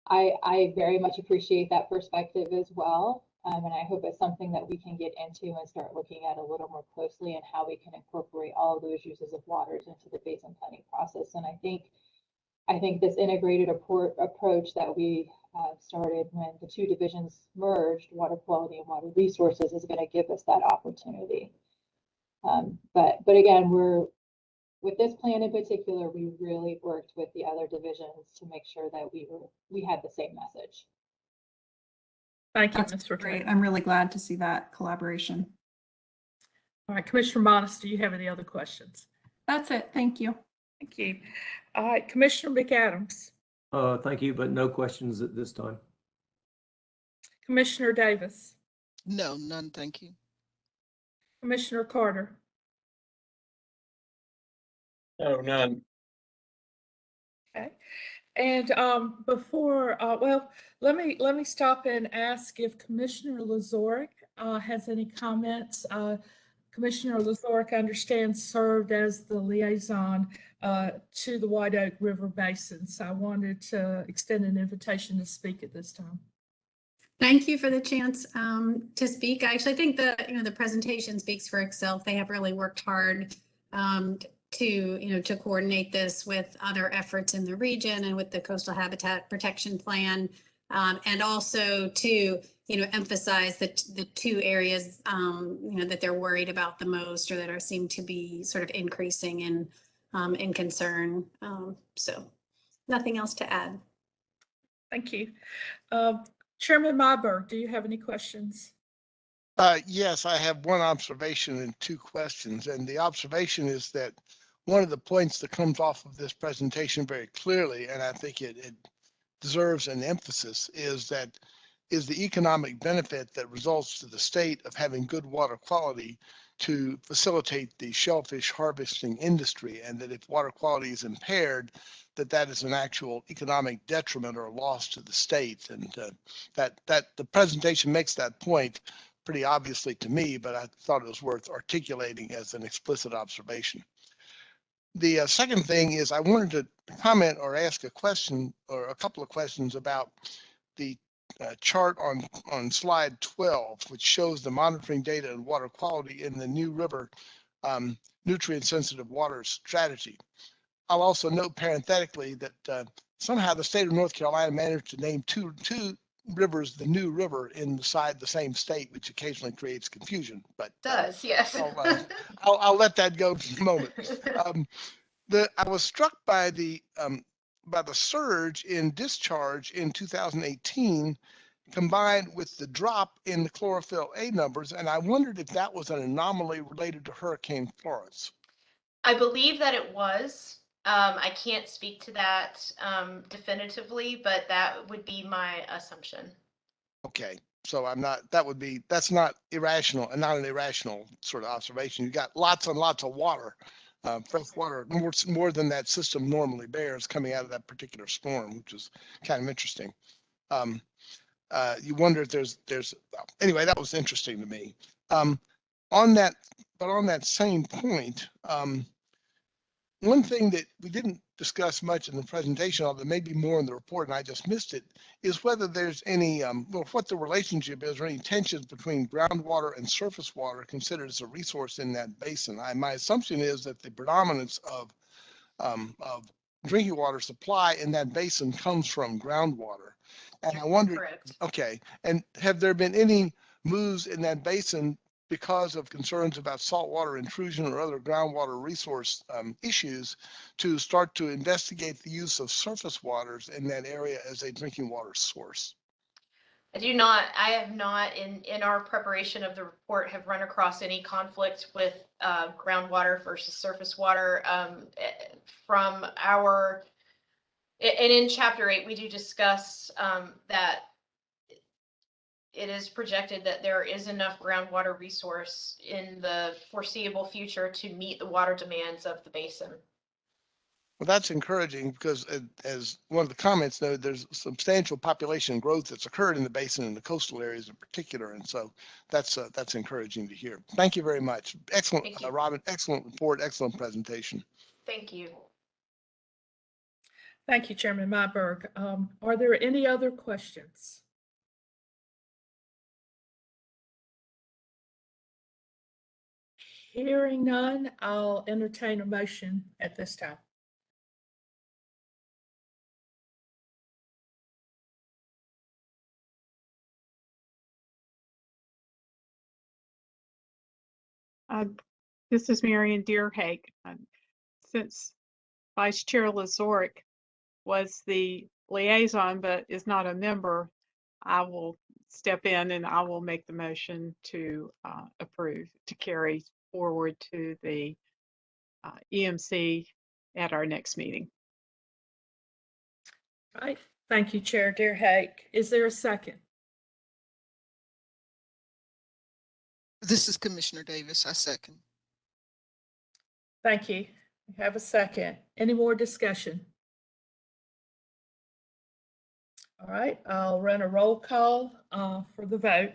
I very much appreciate that perspective as well. And I hope it's something that we can get into and start looking at a little more closely and how we can incorporate all of those uses of waters into the basin planning process. And I think this integrated approach that we started when the two divisions merged, water quality and water resources, is going to give us that opportunity. But again, with this plan in particular, we really worked with the other divisions to make sure that we had the same message. Thank you, That's Ms. great. I'm really glad to see that collaboration. All right, Commissioner Monis, do you have any other questions? That's it. Thank you. Thank you. All right, Commissioner McAdams. Thank you, but no questions at this time. Commissioner Davis. No, none, thank you. Commissioner Carter. No, none. Okay. And before, well, let me stop and ask if Commissioner Lazoric has any comments. Commissioner Lazoric, I understand, served as the liaison to the White Oak River Basin. So I wanted to extend an invitation to speak at this time. Thank you for the chance to speak. I actually think the presentation speaks for itself. They have really worked hard to coordinate this with other efforts in the region and with the Coastal Habitat Protection Plan, and also to emphasize the two areas that they're worried about the most, or that seem to be sort of increasing in concern. So nothing else to add. Thank you. Chairman Myberg, do you have any questions? Yes, I have one observation and two questions. And the observation is that one of the points that comes off of this presentation very clearly, and I think it deserves an emphasis, is the economic benefit that results to the state of having good water quality to facilitate the shellfish harvesting industry, and that if water quality is impaired, that is an actual economic detriment or loss to the state. And that the presentation makes that point pretty obviously to me, but I thought it was worth articulating as an explicit observation. The second thing is I wanted to comment or ask a question or a couple of questions about the chart on slide 12, which shows the monitoring data and water quality in the New River nutrient sensitive water strategy. I'll also note parenthetically that somehow the state of North Carolina managed to name two rivers the New River inside the same state, which occasionally creates confusion. But Yes. I'll let that go for the moment. I was struck by the surge in discharge in 2018, combined with the drop in the chlorophyll A numbers, and I wondered if that was an anomaly related to Hurricane Florence. I believe that it was. I can't speak to that definitively, but that would be my assumption. Okay, so that's not irrational, and not an irrational sort of observation. You got lots and lots of water, fresh water, more than that system normally bears coming out of that particular storm, which is kind of interesting. You wonder if there's anyway, that was interesting to me. On that same point, one thing that we didn't discuss much in the presentation, although maybe more in the report and I just missed it, is whether there's any, what the relationship is or any tensions between groundwater and surface water considered as a resource in that basin. My assumption is that the predominance of drinking water supply in that basin comes from groundwater. And I wondered, Correct. okay, and have there been any moves in that basin because of concerns about saltwater intrusion or other groundwater resource issues to start to investigate the use of surface waters in that area as a drinking water source? I have not in our preparation of the report have run across any conflict with groundwater versus surface water from our, and in chapter 8, we do discuss that it is projected that there is enough groundwater resource in the foreseeable future to meet the water demands of the basin. Well, that's encouraging because as one of the comments noted, there's substantial population growth that's occurred in the basin and the coastal areas in particular. And so that's encouraging to hear. Thank you very much. Excellent, Robin. Excellent report. Excellent presentation. Thank you. Thank you, Chairman Myberg. Are there any other questions? Hearing none, I'll entertain a motion at this time. This is Marion Deerhake. Since Vice Chair Lazoric was the liaison but is not a member, I will step in and I will make the motion to approve, to carry forward to the EMC at our next meeting. All right. Thank you, Chair Deerhake. Is there a second? This is Commissioner Davis. I second. Thank you. We have a second. Any more discussion? All right, I'll run a roll call for the vote.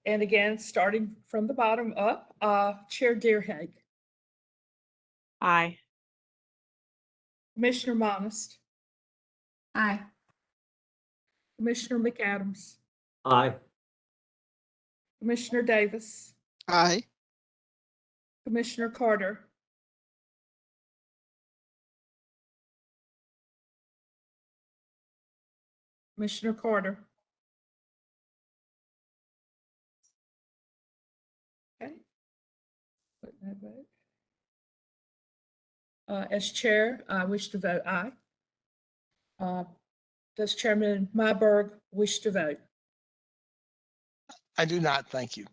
And again, starting from the bottom up, Chair Deerhake. Aye. Commissioner Monist. Aye. Commissioner McAdams. Aye. Commissioner Davis. Aye. Commissioner Carter. Commissioner Carter. Okay. Put that vote. As chair, I wish to vote aye. Does Chairman Myberg wish to vote? I do not. Thank you.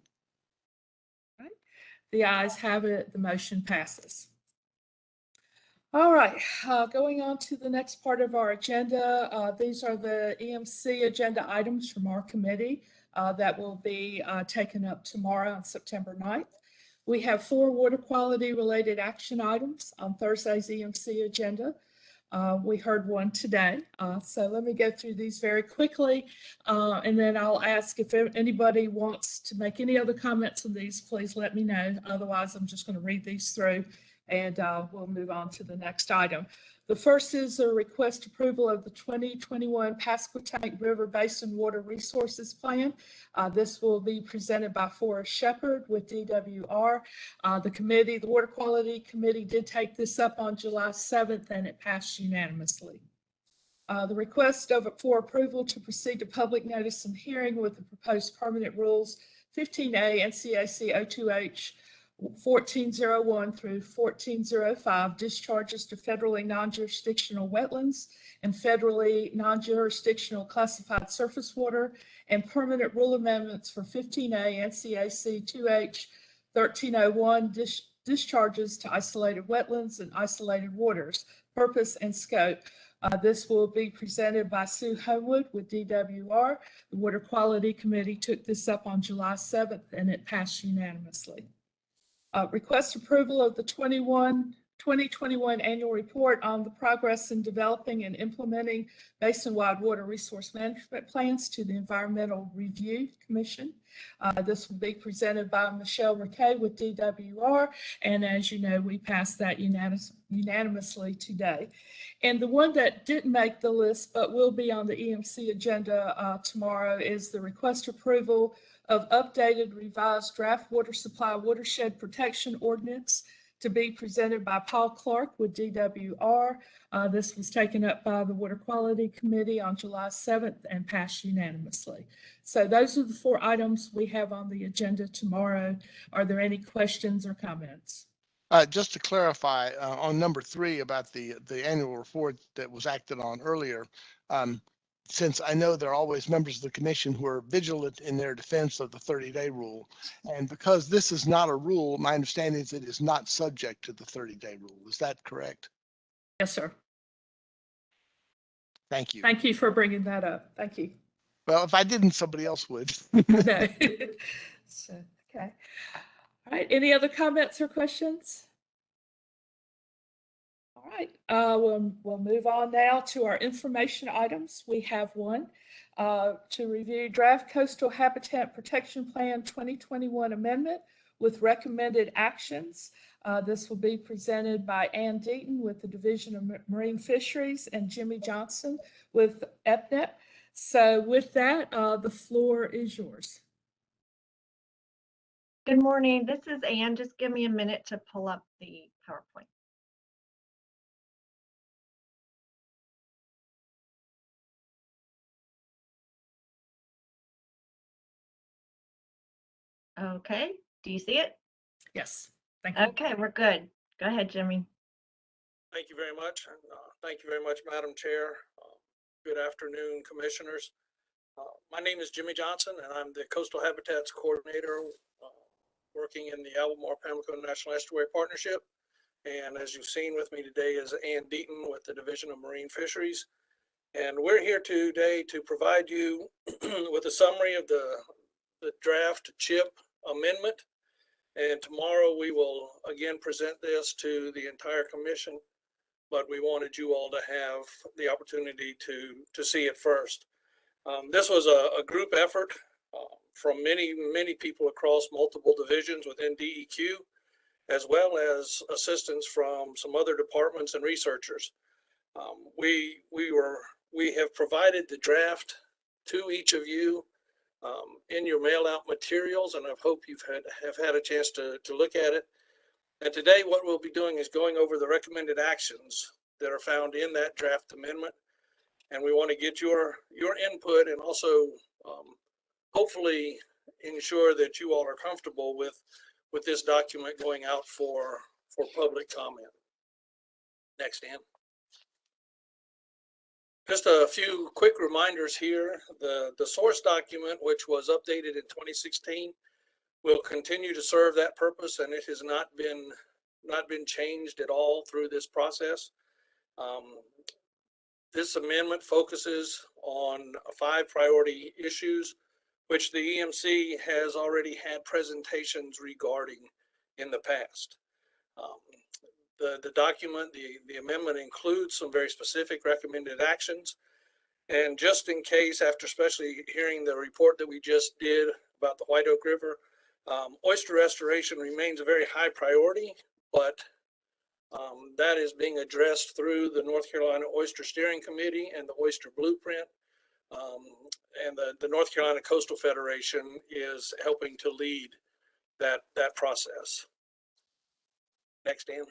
Right. The ayes have it. The motion passes. All right, going on to the next part of our agenda. These are the EMC agenda items from our committee that will be taken up tomorrow on September 9th. We have 4 water quality related action items on Thursday's EMC agenda. We heard one today. So let me go through these very quickly, and then I'll ask if anybody wants to make any other comments on these, please let me know. Otherwise, I'm just going to read these through and we'll move on to the next item. The first is a request approval of the 2021 Pasco Tank River Basin Water Resources Plan. This will be presented by Forrest Shepard with DWR. The Water Quality Committee did take this up on July 7th and it passed unanimously. The request for approval to proceed to public notice and hearing with the proposed permanent rules 15A NCAC 02H 1401 through 1405 discharges to federally non-jurisdictional wetlands and federally non-jurisdictional classified surface water and permanent rule amendments for 15A NCAC 2H 1301 discharges to isolated wetlands and isolated waters, purpose and scope. This will be presented by Sue Homewood with DWR. The Water Quality Committee took this up on July 7th and it passed unanimously. Request approval of the 2021 annual report on the progress in developing and implementing basin-wide water resource management plans to the Environmental Review Commission. This will be presented by Michelle Riquet with DWR, and as you know, we passed that unanimously today. And the one that didn't make the list but will be on the EMC agenda tomorrow is the request approval of updated revised draft water supply watershed protection ordinance to be presented by Paul Clark with DWR. This was taken up by the Water Quality Committee on July 7th and passed unanimously. So those are the 4 items we have on the agenda tomorrow. Are there any questions or comments? Just to clarify on number 3 about the annual report that was acted on earlier, since I know there are always members of the commission who are vigilant in their defense of the 30-day rule, and because this is not a rule, my understanding is it is not subject to the 30-day rule. Is that correct? Yes, sir. Thank you. Thank you for bringing that up. Thank you. Well, if I didn't, somebody else would. No. So, okay. All right. Any other comments or questions? All right. We'll move on now to our information items. We have one to review Draft Coastal Habitat Protection Plan 2021 Amendment with recommended actions. This will be presented by Ann Deaton with the Division of Marine Fisheries and Jimmy Johnson with EPNET. So with that, the floor is yours. Good morning. This is Ann. Just give me a minute to pull up the PowerPoint. Okay. Do you see it? Yes. Thank you. Okay, we're good. Go ahead, Jimmy. Thank you very much. And thank you very much, Madam Chair. Good afternoon, commissioners. My name is Jimmy Johnson, and I'm the Coastal Habitats Coordinator working in the Albemarle-Pamlico National Estuary Partnership. And as you've seen with me today is Ann Deaton with the Division of Marine Fisheries. And we're here today to provide you with a summary of the draft CHIP amendment. And tomorrow we will again present this to the entire commission, but we wanted you all to have the opportunity to see it first. This was a group effort from many people across multiple divisions within DEQ, as well as assistance from some other departments and researchers. We have provided the draft to each of you in your mail out materials, and I hope you have had a chance to look at it. And today what we'll be doing is going over the recommended actions that are found in that draft amendment. And we want to get your input and also hopefully ensure that you all are comfortable with this document going out for public comment. Next, Ann. Just a few quick reminders here. The source document, which was updated in 2016, will continue to serve that purpose, and it has not been changed at all through this process. This amendment focuses on 5 priority issues, which the EMC has already had presentations regarding in the past. The document, the amendment includes some very specific recommended actions. And just in case, after especially hearing the report that we just did about the White Oak River, oyster restoration remains a very high priority, but that is being addressed through the North Carolina Oyster Steering Committee and the Oyster Blueprint. And the North Carolina Coastal Federation is helping to lead that process. Next, Dan.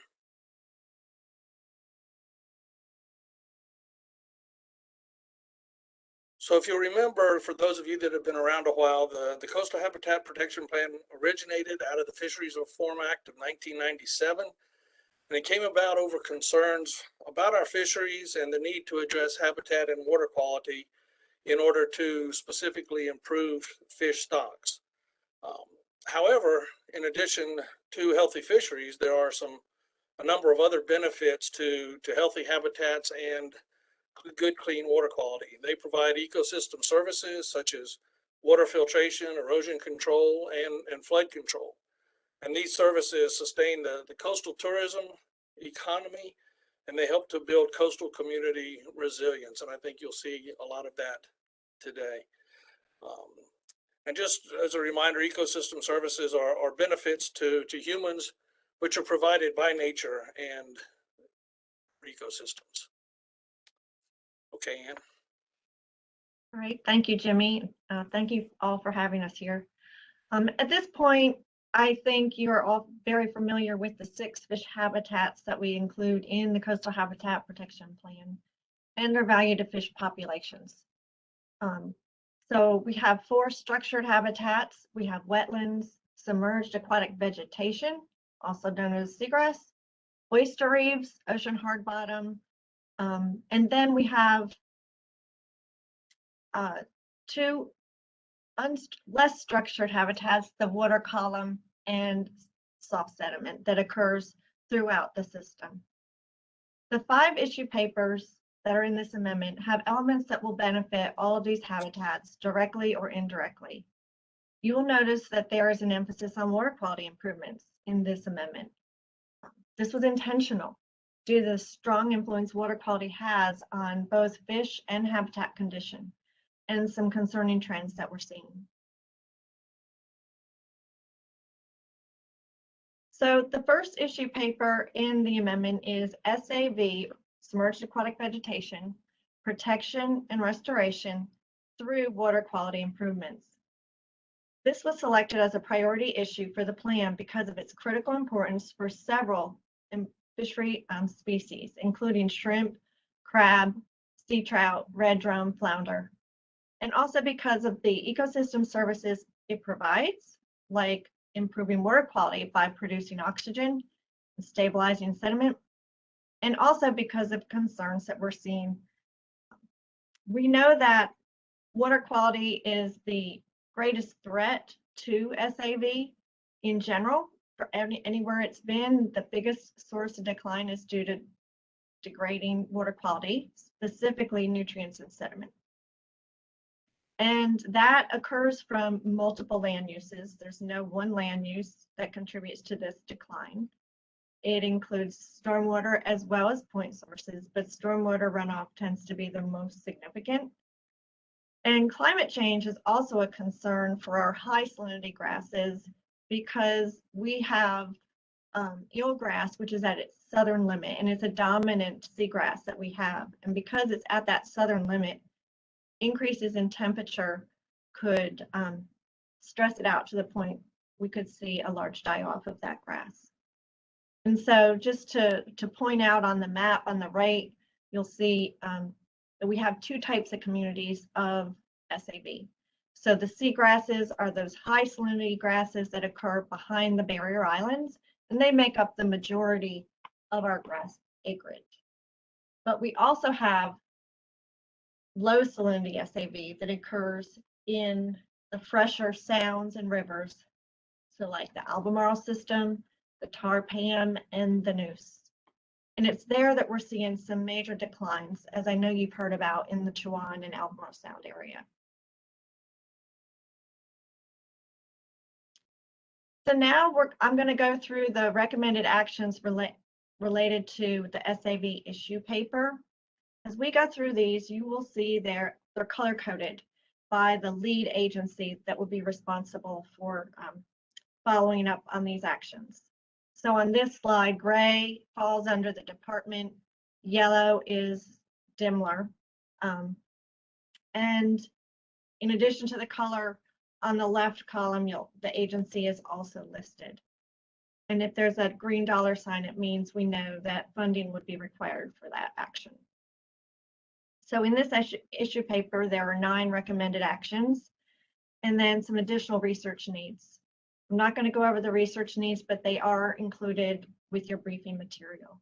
So if you remember, for those of you that have been around a while, the Coastal Habitat Protection Plan originated out of the Fisheries Reform Act of 1997. And it came about over concerns about our fisheries and the need to address habitat and water quality in order to specifically improve fish stocks. However, in addition to healthy fisheries, there are a number of other benefits to healthy habitats and good, clean water quality. They provide ecosystem services such as water filtration, erosion control, and flood control. And these services sustain the coastal tourism economy, and they help to build coastal community resilience. And I think you'll see a lot of that today. And just as a reminder, ecosystem services are benefits to humans, which are provided by nature and ecosystems. Okay, Ann. All right, thank you, Jimmy. Thank you all for having us here. At this point, I think you're all very familiar with the 6 fish habitats that we include in the Coastal Habitat Protection Plan and their value to fish populations. So we have 4 structured habitats. We have wetlands, submerged aquatic vegetation, also known as seagrass, oyster reefs, ocean hard bottom, and then we have 2 less structured habitats, the water column and soft sediment that occurs throughout the system. The 5 issue papers that are in this amendment have elements that will benefit all of these habitats directly or indirectly. You will notice that there is an emphasis on water quality improvements in this amendment. This was intentional due to the strong influence water quality has on both fish and habitat condition and some concerning trends that we're seeing. So the first issue paper in the amendment is SAV, Submerged Aquatic Vegetation, Protection and Restoration through Water Quality Improvements. This was selected as a priority issue for the plan because of its critical importance for several fishery species, including shrimp, crab, sea trout, red drum, flounder, and also because of the ecosystem services it provides, like improving water quality by producing oxygen and stabilizing sediment, and also because of concerns that we're seeing. We know that water quality is the greatest threat to SAV in general. For anywhere it's been, the biggest source of decline is due to degrading water quality, specifically nutrients and sediment. And that occurs from multiple land uses. There's no one land use that contributes to this decline. It includes stormwater as well as point sources, but stormwater runoff tends to be the most significant. And climate change is also a concern for our high salinity grasses because we have eelgrass, which is at its southern limit, and it's a dominant seagrass that we have. And because it's at that southern limit, increases in temperature could stress it out to the point we could see a large die-off of that grass. And so just to point out on the map on the right, you'll see that we have 2 types of communities of SAV. So the seagrasses are those high salinity grasses that occur behind the barrier islands, and they make up the majority of our grass acreage. But we also have low salinity SAV that occurs in the fresher sounds and rivers. So like the Albemarle system, the Tarpam, and the Neuse. And it's there that we're seeing some major declines, as I know you've heard about in the Chewan and Albemarle Sound area. So now I'm going to go through the recommended actions related to the SAV issue paper. As we go through these, you will see they're color coded by the lead agency that will be responsible for following up on these actions. So on this slide, gray falls under the department, yellow is DMLR. And in addition to the color on the left column, the agency is also listed. And if there's a green $sign, it means we know that funding would be required for that action. So in this issue paper, there are 9 recommended actions and then some additional research needs. I'm not going to go over the research needs, but they are included with your briefing material.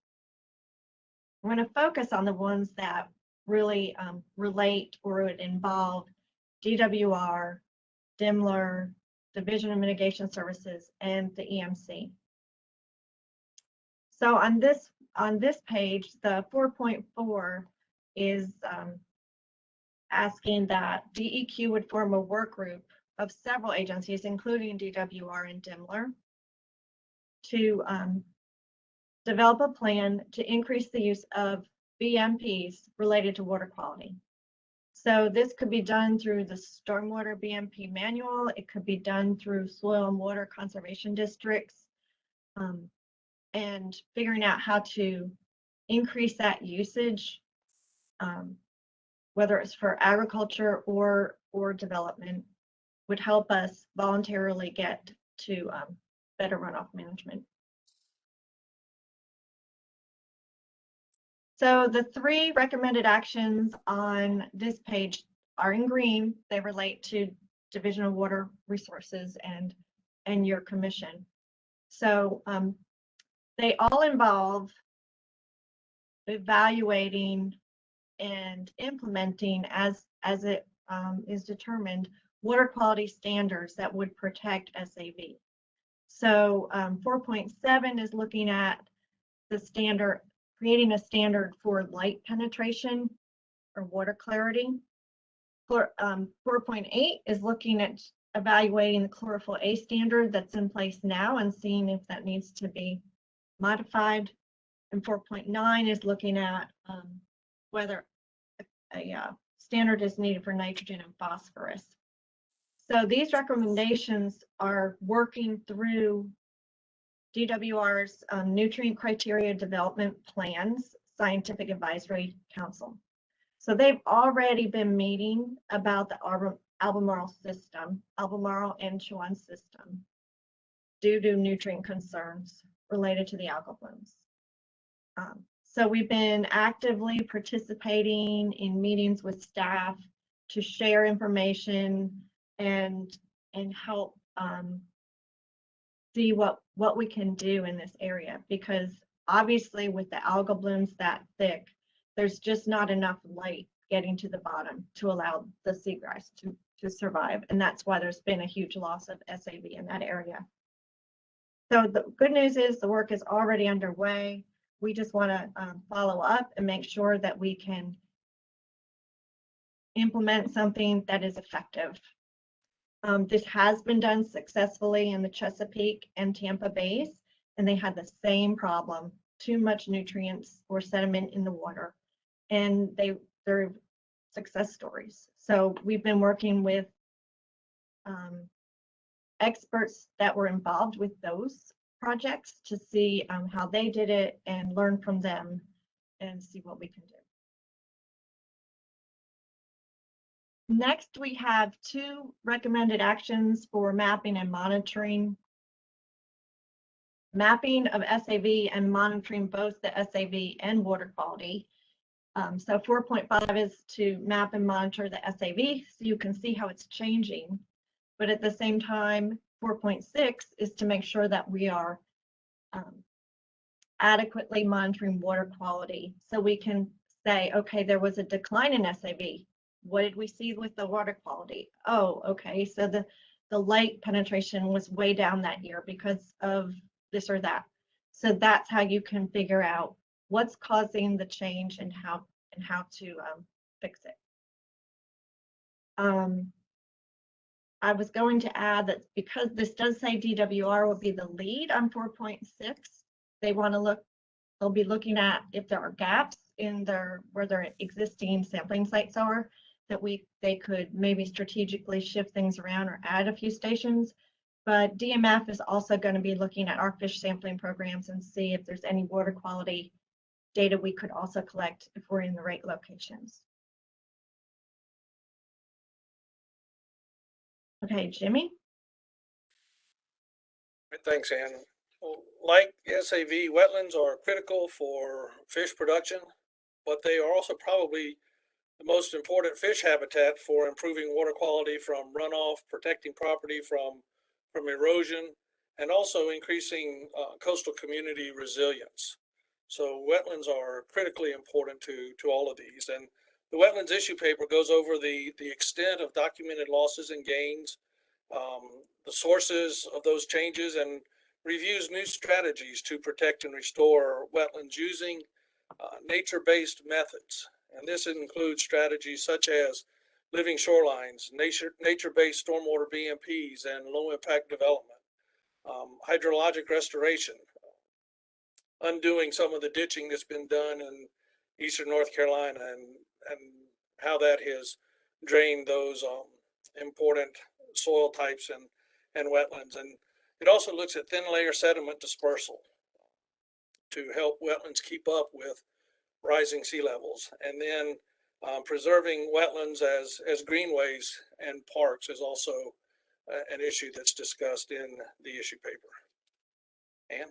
I'm going to focus on the ones that really relate or would involve DWR, DMLR, Division of Mitigation Services, and the EMC. So on this page, the 4.4 is asking that DEQ would form a work group of several agencies, including DWR and DMLR, to develop a plan to increase the use of Bmps related to water quality. So this could be done through the Stormwater BMP manual. It could be done through soil and water conservation districts, and figuring out how to increase that usage, whether it's for agriculture or development, would help us voluntarily get to better runoff management. So the 3 recommended actions on this page are in green. They relate to Division of Water Resources and your commission. So they all involve evaluating and implementing as it is determined water quality standards that would protect SAV. So 4.7 is looking at the standard, creating a standard for light penetration or water clarity. 4.8 is looking at evaluating the chlorophyll A standard that's in place now and seeing if that needs to be modified. And 4.9 is looking at whether a standard is needed for nitrogen and phosphorus. So these recommendations are working through DWR's Nutrient Criteria Development Plans Scientific Advisory Council. So they've already been meeting about the Albemarle system, Albemarle and Chuan system, due to nutrient concerns related to the algal blooms. So we've been actively participating in meetings with staff to share information and help see what we can do in this area, because obviously with the algal blooms that thick, there's just not enough light getting to the bottom to allow the seagrass to survive. And that's why there's been a huge loss of SAV in that area. So the good news is the work is already underway. We just want to follow up and make sure that we can implement something that is effective. This has been done successfully in the Chesapeake and Tampa Bays, and they had the same problem, too much nutrients or sediment in the water, and they're success stories. So we've been working with experts that were involved with those projects to see how they did it and learn from them and see what we can do. Next, we have 2 recommended actions for mapping and monitoring. Mapping of SAV and monitoring both the SAV and water quality. So 4.5 is to map and monitor the SAV so you can see how it's changing. But at the same time, 4.6 is to make sure that we are adequately monitoring water quality. So we can say, okay, there was a decline in SAV. What did we see with the water quality? Oh, okay, so the light penetration was way down that year because of this or that. So that's how you can figure out what's causing the change and how to fix it. I was going to add that because this does say DWR will be the lead on 4.6, they want to look, they'll be looking at if there are gaps in where their existing sampling sites are, that they could maybe strategically shift things around or add a few stations. But DMF is also going to be looking at our fish sampling programs and see if there's any water quality data we could also collect if we're in the right locations. Okay, Jimmy? Thanks, Ann. Well, like SAV, wetlands are critical for fish production, but they are also probably the most important fish habitat for improving water quality from runoff, protecting property from erosion, and also increasing coastal community resilience. So wetlands are critically important to all of these. And the wetlands issue paper goes over the extent of documented losses and gains, the sources of those changes, and reviews new strategies to protect and restore wetlands using nature-based methods. And this includes strategies such as living shorelines, nature-based stormwater Bmps, and low-impact development, hydrologic restoration, undoing some of the ditching that's been done in eastern North Carolina, and how that has drained those important soil types and wetlands. And it also looks at thin layer sediment dispersal to help wetlands keep up with rising sea levels. And then preserving wetlands as greenways and parks is also an issue that's discussed in the issue paper. Ann?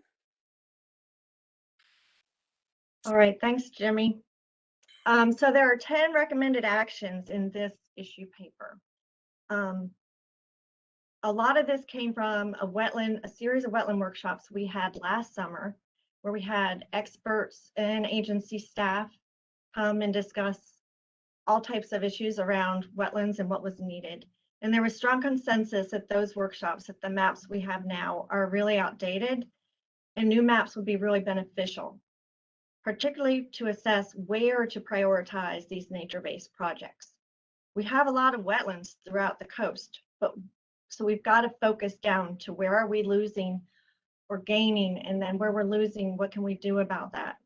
All right, thanks, Jimmy. So there are 10 recommended actions in this issue paper. A lot of this came from a series of wetland workshops we had last summer, where we had experts and agency staff come and discuss all types of issues around wetlands and what was needed. And there was strong consensus at those workshops that the maps we have now are really outdated, and new maps would be really beneficial, particularly to assess where to prioritize these nature-based projects. We have a lot of wetlands throughout the coast, but so we've got to focus down to where are we losing or gaining, and then where we're losing, what can we do about that?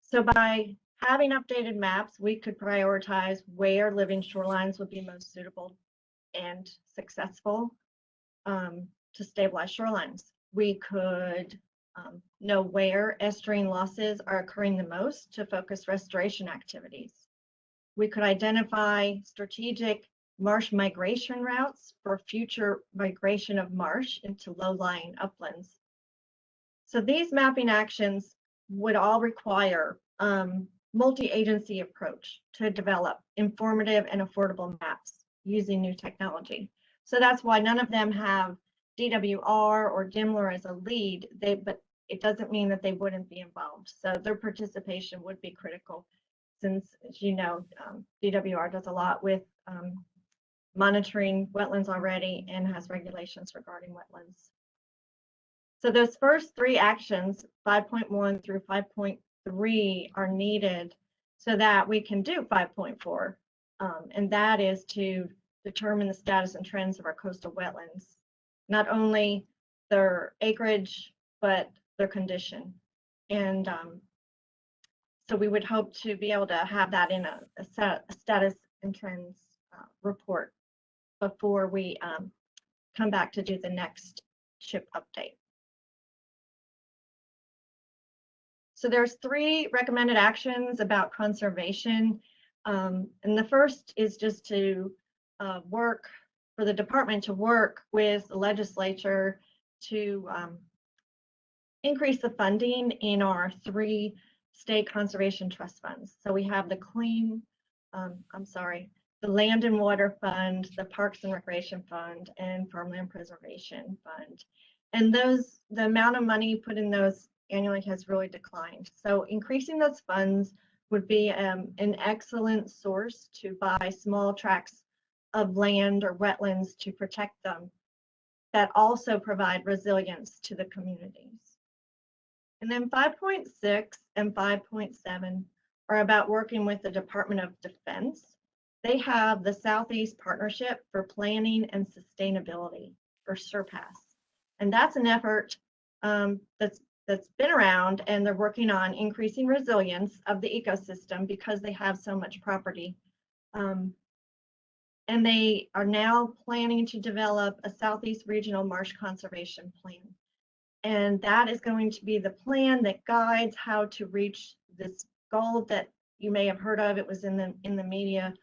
So by having updated maps, we could prioritize where living shorelines would be most suitable and successful to stabilize shorelines. We could know where estuarine losses are occurring the most to focus restoration activities. We could identify strategic marsh migration routes for future migration of marsh into low-lying uplands. So these mapping actions would all require multi-agency approach to develop informative and affordable maps using new technology. So that's why none of them have DWR or DMLR as a lead, but it doesn't mean that they wouldn't be involved. So their participation would be critical, since, as you know, DWR does a lot with monitoring wetlands already and has regulations regarding wetlands. So those first three actions, 5.1 through 5.3, are needed so that we can do 5.4, and that is to determine the status and trends of our coastal wetlands, not only their acreage, but their condition. And so we would hope to be able to have that in a status and trends report before we come back to do the next SHIP update. So there's 3 recommended actions about conservation. And the first is just to work for the department to work with the legislature to increase the funding in our 3 state conservation trust funds. So we have the the Land and Water Fund, the Parks and Recreation Fund, and Farmland Preservation Fund. And the amount of money put in those annually has really declined. So increasing those funds would be an excellent source to buy small tracts of land or wetlands to protect them, that also provide resilience to the communities. And then 5.6 and 5.7 are about working with the Department of Defense. They have the Southeast Partnership for Planning and Sustainability, or SURPASS. And that's an effort that's been around, and they're working on increasing resilience of the ecosystem because they have so much property. And they are now planning to develop a Southeast Regional Marsh Conservation Plan. And that is going to be the plan that guides how to reach this goal that you may have heard of. It was in the media,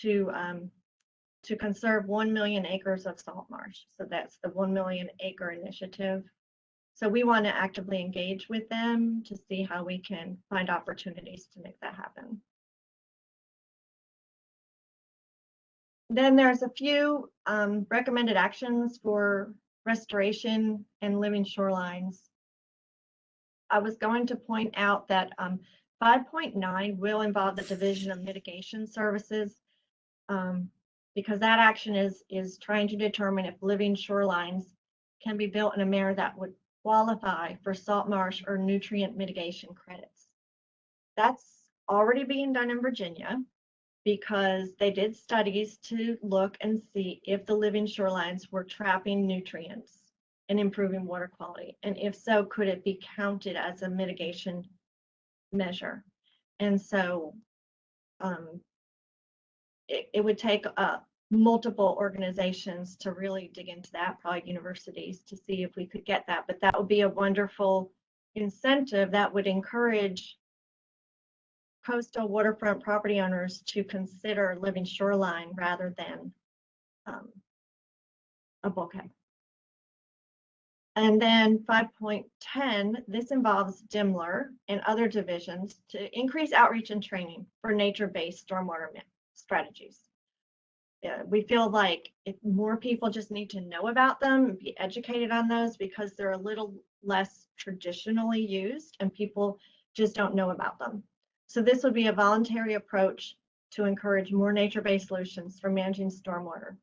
to conserve 1 million acres of salt marsh. So that's the 1 million acre initiative. So we want to actively engage with them to see how we can find opportunities to make that happen. Then there's a few recommended actions for restoration and living shorelines. I was going to point out that 5.9 will involve the Division of Mitigation Services, because that action is trying to determine if living shorelines can be built in a manner that would qualify for salt marsh or nutrient mitigation credits. That's already being done in Virginia, because they did studies to look and see if the living shorelines were trapping nutrients and improving water quality. And if so, could it be counted as a mitigation measure? And so it would take multiple organizations to really dig into that, probably universities, to see if we could get that. But that would be a wonderful incentive that would encourage coastal waterfront property owners to consider living shoreline rather than a bulkhead. And then 5.10, this involves DMLR and other divisions to increase outreach and training for nature-based stormwater strategies. Yeah, we feel like if more people just need to know about them and be educated on those because they're a little less traditionally used and people just don't know about them. So this would be a voluntary approach to encourage more nature-based solutions for managing stormwater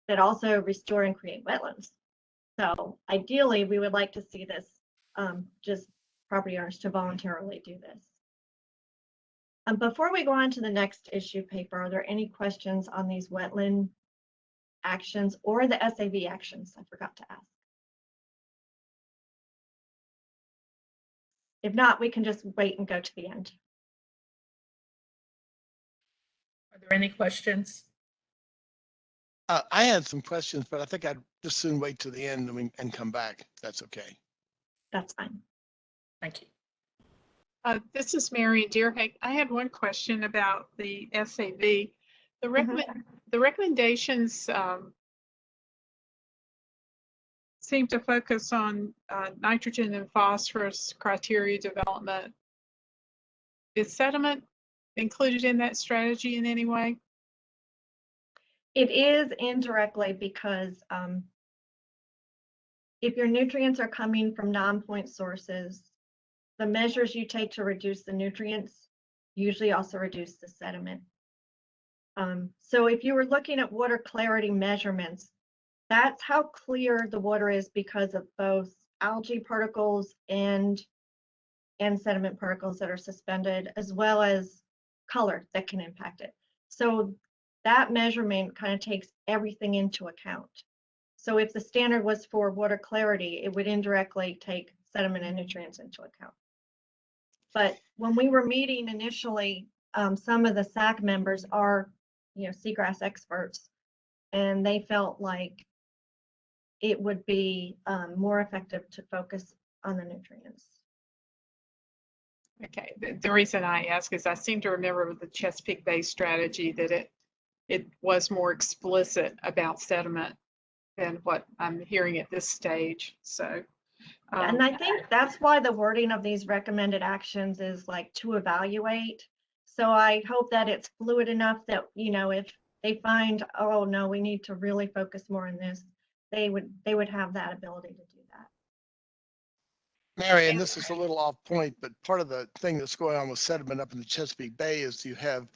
that also restore and create wetlands. So ideally, we would like to see this just property owners to voluntarily do this. Before we go on to the next issue paper, are there any questions on these wetland actions or the SAV actions? I forgot to ask. If not, we can just wait and go to the end. Are there any questions? I had some questions, but I think I'd just soon wait till the end and come back. If that's okay. That's fine. Thank you. This is Marion Deerhake. I had one question about the SAV. The recommendations seem to focus on nitrogen and phosphorus criteria development. Is sediment included in that strategy in any way? It is indirectly because if your nutrients are coming from non-point sources, the measures you take to reduce the nutrients usually also reduce the sediment. So if you were looking at water clarity measurements, that's how clear the water is because of both algae particles and sediment particles that are suspended, as well as color that can impact it. So that measurement kind of takes everything into account. So if the standard was for water clarity, it would indirectly take sediment and nutrients into account. But when we were meeting initially, some of the SAC members are, seagrass experts, and they felt like it would be more effective to focus on the nutrients. Okay, the reason I ask is I seem to remember with the Chesapeake Bay strategy that it was more explicit about sediment than what I'm hearing at this stage. So, and I think that's why the wording of these recommended actions is like to evaluate. So I hope that it's fluid enough that, if they find, oh no, we need to really focus more on this, they would have that ability to do that. Marion, this is a little off point, but part of the thing that's going on with sediment up in the Chesapeake Bay is you have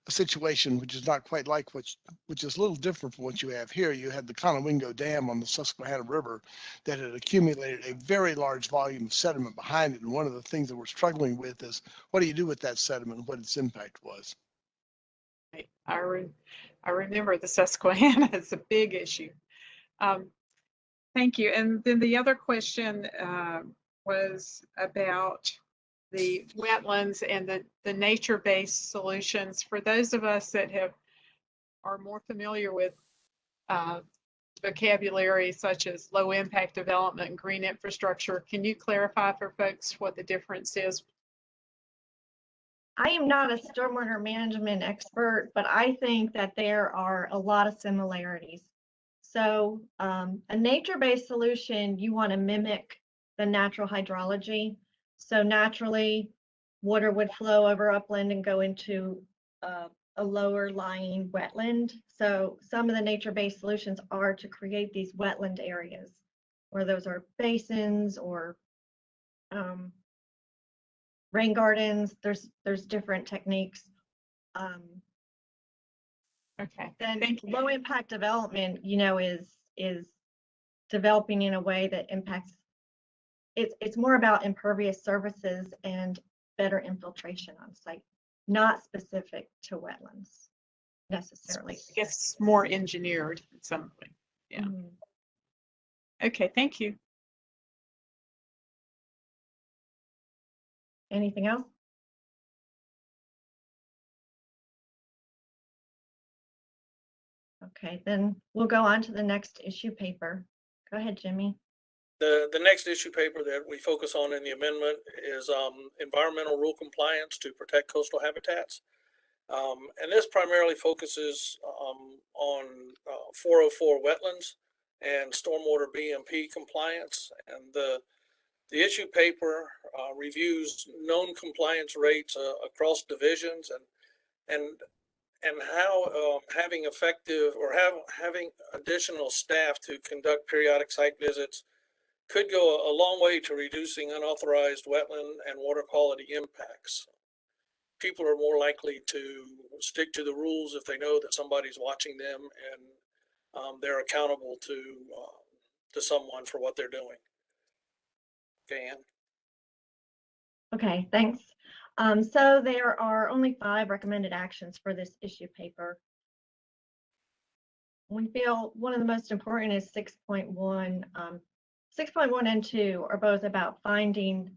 a situation which is not quite like which is a little different from what you have here. You have the Conowingo Dam on the Susquehanna River that had accumulated a very large volume of sediment behind it. And one of the things that we're struggling with is what do you do with that sediment and what its impact was? I remember the Susquehanna is a big issue. Thank you. And then the other question was about the wetlands and the nature-based solutions. For those of us that are more familiar with vocabulary such as low impact development and green infrastructure, can you clarify for folks what the difference is? I am not a stormwater management expert, but I think that there are a lot of similarities. So a nature-based solution, you want to mimic the natural hydrology. So naturally, water would flow over upland and go into a lower lying wetland. So some of the nature-based solutions are to create these wetland areas, where those are basins or rain gardens. There's different techniques. Okay. Then low impact development, is developing in a way that impacts. It's more about impervious surfaces and better infiltration on site, not specific to wetlands necessarily. I guess more engineered in some way. Yeah. Okay, thank you. Anything else? Okay, then we'll go on to the next issue paper. Go ahead, Jimmy. The next issue paper that we focus on in the amendment is environmental rule compliance to protect coastal habitats. And this primarily focuses on 404 wetlands and stormwater BMP compliance. And the issue paper reviews known compliance rates across divisions and how having effective or having additional staff to conduct periodic site visits could go a long way to reducing unauthorized wetland and water quality impacts. People are more likely to stick to the rules if they know that somebody's watching them and they're accountable to someone for what they're doing. Okay, Ann. Okay, thanks. So there are only 5 recommended actions for this issue paper. We feel one of the most important is 6.1. 6.1 and 2 are both about finding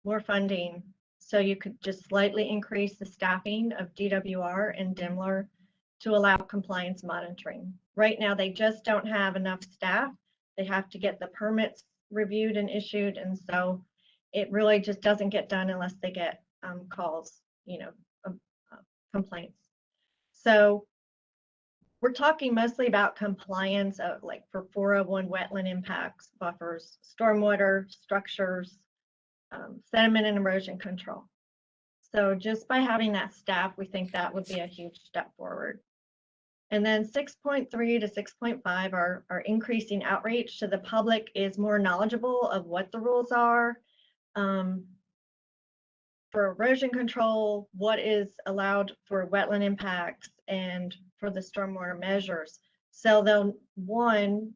more funding, so you could just slightly increase the staffing of DWR and DMLR to allow compliance monitoring. Right now, they just don't have enough staff. They have to get the permits reviewed and issued, and so it really just doesn't get done unless they get calls, complaints. So we're talking mostly about compliance of like for 401 wetland impacts, buffers, stormwater structures, sediment and erosion control. So just by having that staff, we think that would be a huge step forward. And then 6.3 to 6.5 are increasing outreach so the public is more knowledgeable of what the rules are. For erosion control, what is allowed for wetland impacts and for the stormwater measures. So they'll, one,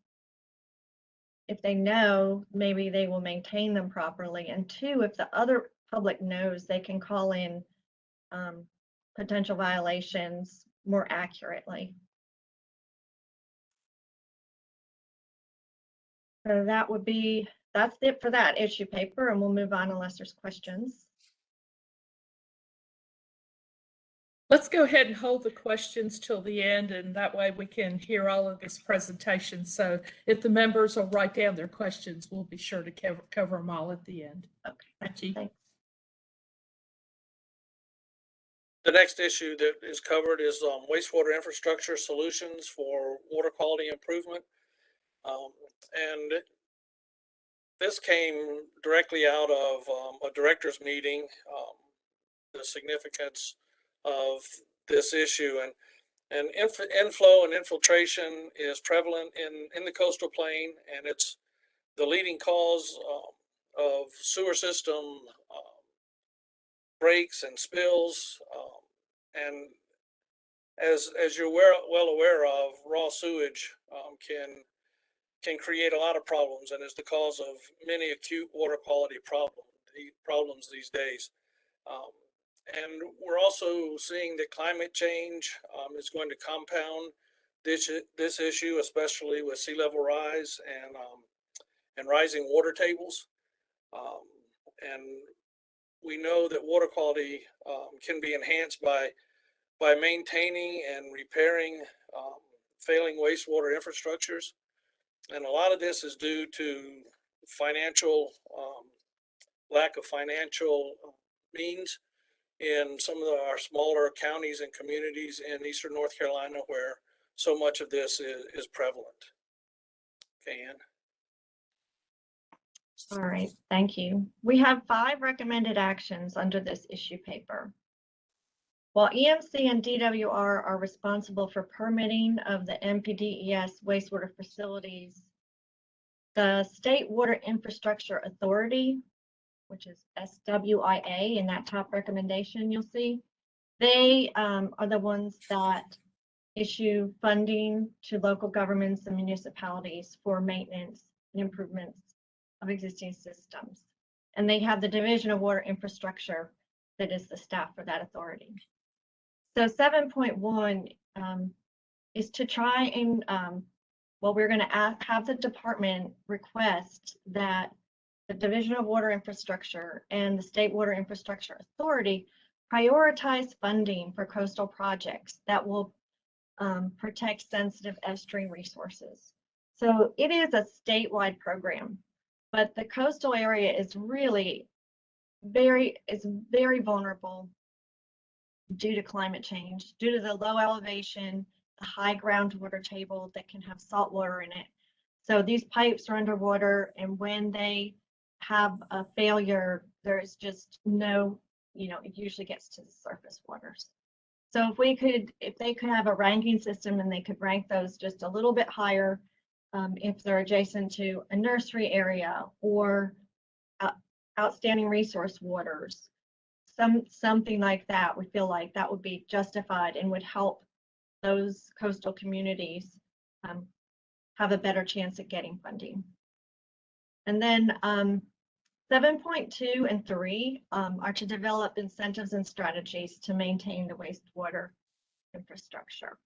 if they know, maybe they will maintain them properly. And 2, if the other public knows, they can call in potential violations more accurately. So that would be, that's it for that issue paper, and we'll move on unless there's questions. Let's go ahead and hold the questions till the end, and that way we can hear all of this presentation. So if the members will write down their questions, we'll be sure to cover them all at the end. Okay, thank you. Thanks. The next issue that is covered is wastewater infrastructure solutions for water quality improvement. And this came directly out of a director's meeting, the significance of this issue. And inflow and infiltration is prevalent in the coastal plain, and it's the leading cause of sewer system breaks and spills. And as you're well aware of, raw sewage can create a lot of problems and is the cause of many acute water quality problems these days. And we're also seeing that climate change is going to compound this issue, especially with sea level rise and rising water tables. And we know that water quality can be enhanced by maintaining and repairing failing wastewater infrastructures. And a lot of this is due to financial lack of financial means in some of our smaller counties and communities in Eastern North Carolina, where so much of this is prevalent. Okay, Ann. All right, thank you. We have 5 recommended actions under this issue paper. While EMC and DWR are responsible for permitting of the NPDES wastewater facilities, the State Water Infrastructure Authority, which is SWIA in that top recommendation you'll see, they are the ones that issue funding to local governments and municipalities for maintenance and improvements of existing systems. And they have the Division of Water Infrastructure that is the staff for that authority. So 7.1 is to try and, well, we're going to have the department request that the Division of Water Infrastructure and the State Water Infrastructure Authority prioritize funding for coastal projects that will protect sensitive estuarine resources. So it is a statewide program, but the coastal area is really very vulnerable due to climate change, due to the low elevation, the high groundwater table that can have salt water in it. So these pipes are underwater, and when they have a failure, there's just no, it usually gets to the surface waters. So if they could have a ranking system and they could rank those just a little bit higher, if they're adjacent to a nursery area or outstanding resource waters, something like that, we feel like that would be justified and would help those coastal communities have a better chance at getting funding. And then 7.2 and 3 are to develop incentives and strategies to maintain the wastewater infrastructure.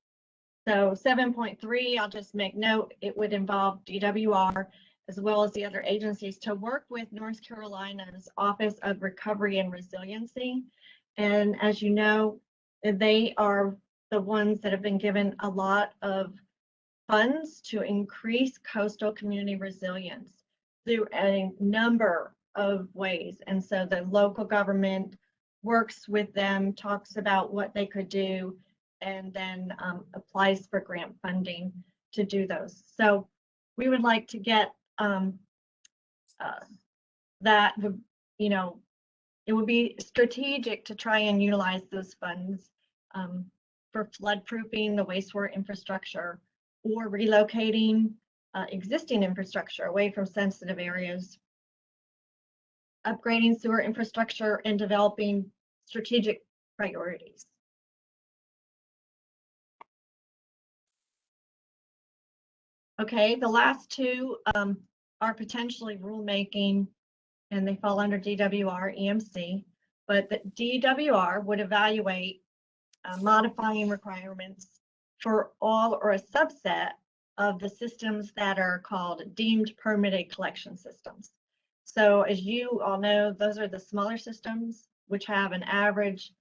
So 7.3, I'll just make note, it would involve DWR as well as the other agencies to work with North Carolina's Office of Recovery and Resiliency. And as you know, they are the ones that have been given a lot of funds to increase coastal community resilience through a number of ways. And so the local government works with them, talks about what they could do, and then applies for grant funding to do those. So we would like to get that, it would be strategic to try and utilize those funds for flood proofing the wastewater infrastructure or relocating existing infrastructure away from sensitive areas, upgrading sewer infrastructure, and developing strategic priorities. Okay, the last two are potentially rulemaking, and they fall under DWR, EMC, but the DWR would evaluate modifying requirements for all or a subset of the systems that are called deemed permitted collection systems. So as you all know, those are the smaller systems which have an average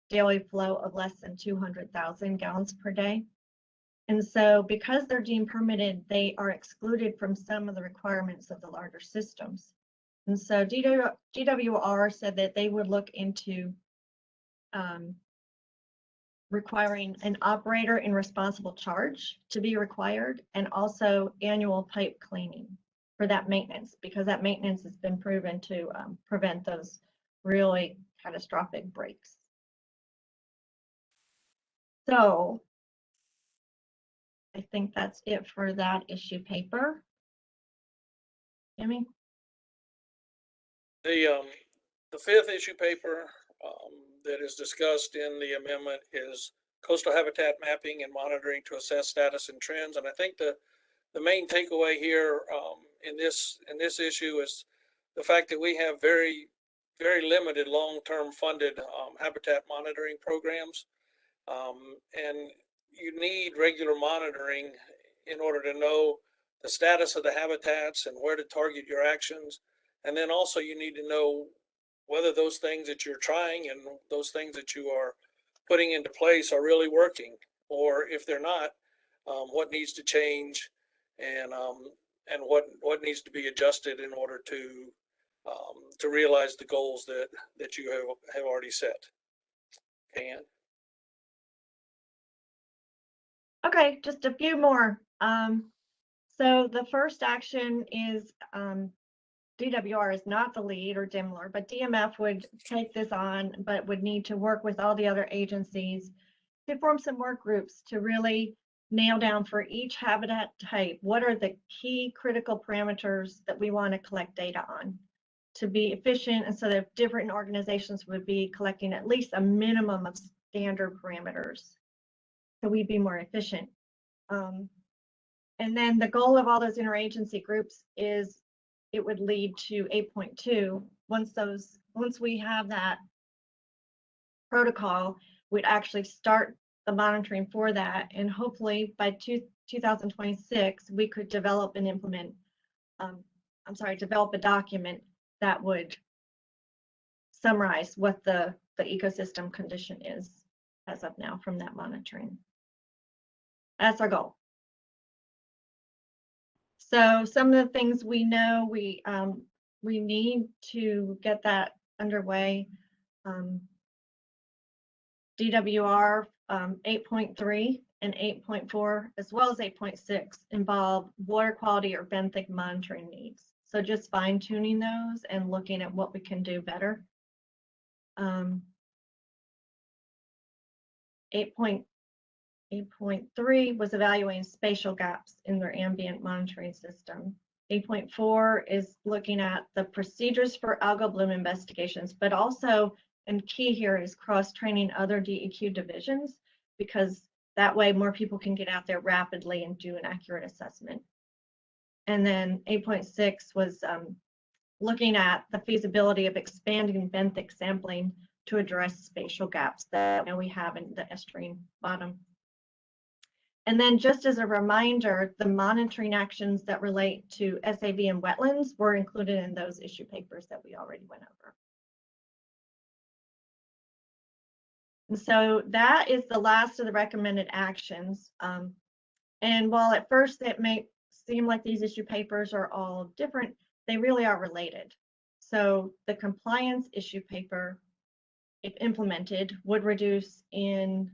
daily flow of less than 200,000 gallons per day. And so because they're deemed permitted, they are excluded from some of the requirements of the larger systems. And so DWR said that they would look into requiring an operator and responsible charge to be required, and also annual pipe cleaning for that maintenance, because that maintenance has been proven to prevent those really catastrophic breaks. So I think that's it for that issue paper. Jimmy? The fifth issue paper that is discussed in the amendment is coastal habitat mapping and monitoring to assess status and trends. And I think the main takeaway here in this issue is the fact that we have very limited long-term funded habitat monitoring programs, and you need regular monitoring in order to know the status of the habitats and where to target your actions. And then also you need to know whether those things that you're trying and those things that you are putting into place are really working, or if they're not, what needs to change, and what needs to be adjusted in order to realize the goals that you have already set. Ann? Okay, just a few more. So the first action is DWR is not the lead or DMLR, but DMF would take this on, but would need to work with all the other agencies to form some work groups to really nail down for each habitat type, what are the key critical parameters that we want to collect data on to be efficient, and so that different organizations would be collecting at least a minimum of standard parameters so we'd be more efficient. And then the goal of all those interagency groups is it would lead to 8.2. Once we have that protocol, we'd actually start the monitoring for that, and hopefully by 2026 we could develop and implement develop a document that would summarize what the ecosystem condition is as of now from that monitoring. That's our goal. So some of the things we know we need to get that underway. DWR 8.3 and 8.4, as well as 8.6, involve water quality or benthic monitoring needs. So just fine tuning those and looking at what we can do better. 8.3 was evaluating spatial gaps in their ambient monitoring system. 8.4 is looking at the procedures for algal bloom investigations, but also, and key here is cross-training other DEQ divisions, because that way more people can get out there rapidly and do an accurate assessment. And then 8.6 was looking at the feasibility of expanding benthic sampling to address spatial gaps that we have in the estuarine bottom. And then just as a reminder, the monitoring actions that relate to SAV and wetlands were included in those issue papers that we already went over. And so that is the last of the recommended actions. And while at first it may seem like these issue papers are all different, they really are related. So the compliance issue paper, if implemented, would reduce in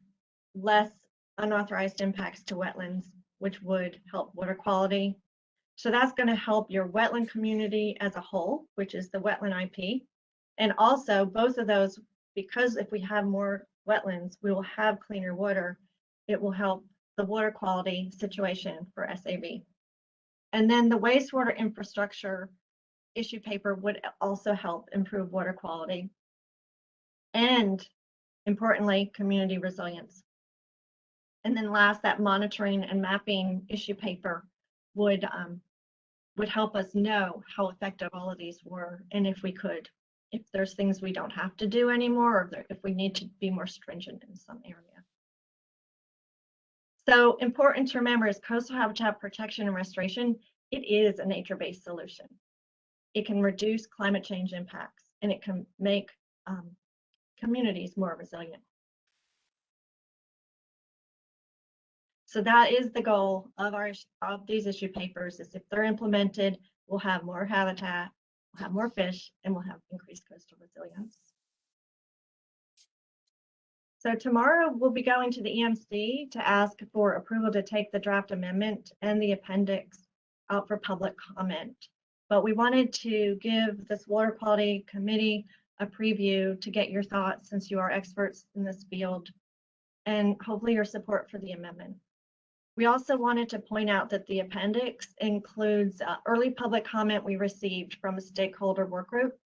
less unauthorized impacts to wetlands, which would help water quality. So that's going to help your wetland community as a whole, which is the wetland IP. And also both of those, because if we have more wetlands, we will have cleaner water. It will help the water quality situation for SAV. And then the wastewater infrastructure issue paper would also help improve water quality and, importantly, community resilience. And then last, that monitoring and mapping issue paper would help us know how effective all of these were, and if there's things we don't have to do anymore, or if we need to be more stringent in some area. So important to remember is coastal habitat protection and restoration, it is a nature-based solution. It can reduce climate change impacts, and it can make communities more resilient. So that is the goal of these issue papers, is if they're implemented, we'll have more habitat, we'll have more fish, and we'll have increased coastal resilience. So tomorrow we'll be going to the EMC to ask for approval to take the draft amendment and the appendix out for public comment. But we wanted to give this water quality committee a preview to get your thoughts, since you are experts in this field, and hopefully your support for the amendment. We also wanted to point out that the appendix includes early public comment we received from a stakeholder work group.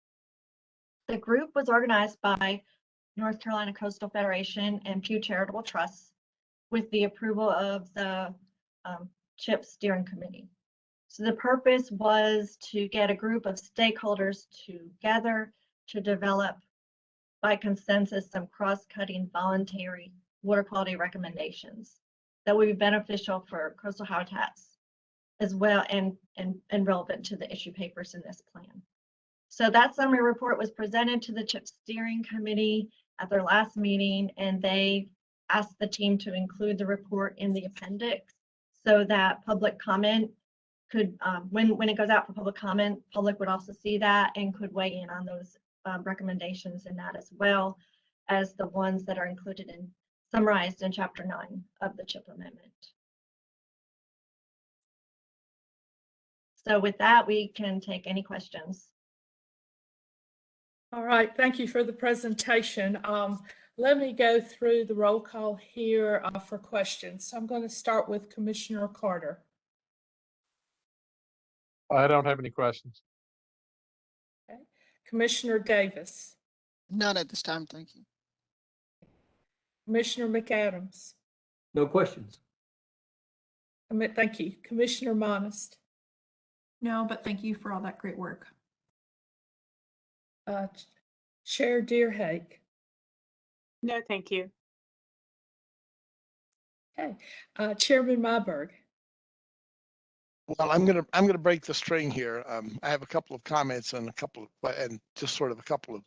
The group was organized by North Carolina Coastal Federation and Pew Charitable Trusts with the approval of the CHIP steering committee. So the purpose was to get a group of stakeholders together to develop by consensus some cross-cutting voluntary water quality recommendations that would be beneficial for coastal habitats as well, and relevant to the issue papers in this plan. So that summary report was presented to the CHIP steering committee at their last meeting, and they asked the team to include the report in the appendix so that public comment could, when it goes out for public comment, public would also see that and could weigh in on those recommendations in that, as well as the ones that are included in summarized in Chapter 9 of the CHIP amendment. So with that, we can take any questions. All right, thank you for the presentation. Let me go through the roll call here for questions. So I'm going to start with Commissioner Carter. I don't have any questions. Okay. Commissioner Davis. None at this time, thank you. Commissioner McAdams. No questions. Thank you. Commissioner Monist. No, but thank you for all that great work. Chair Deerhake. No, thank you. Okay. Chairman Myberg. Well, I'm gonna break the string here. I have a couple of comments and just sort of a couple of,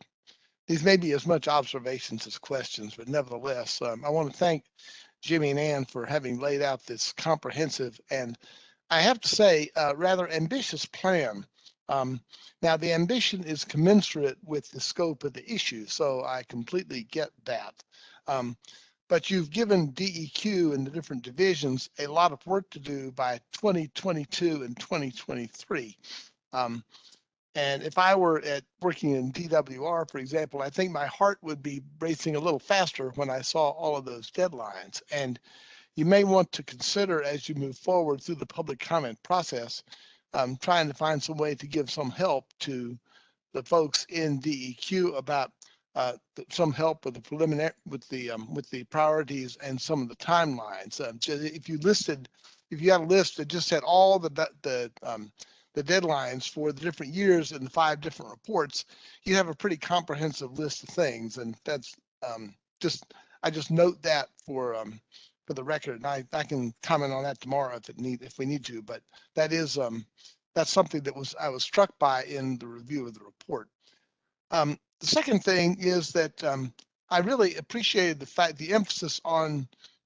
these may be as much observations as questions, but nevertheless, I want to thank Jimmy and Ann for having laid out this comprehensive and, I have to say, rather ambitious plan. Now, the ambition is commensurate with the scope of the issue, so I completely get that. but you've given DEQ and the different divisions a lot of work to do by 2022 and 2023. And if I were working in DWR, for example, I think my heart would be racing a little faster when I saw all of those deadlines. And you may want to consider, as you move forward through the public comment process, trying to find some way to give some help to the folks in DEQ about some help with the preliminary, with the priorities and some of the timelines. If you had a list that just had all the deadlines for the different years and the 5 different reports, you have a pretty comprehensive list of things. And that's I just note that for the record, and I can comment on that tomorrow if we need to. But that is that's something that I was struck by in the review of the report. The second thing is that I really appreciated the emphasis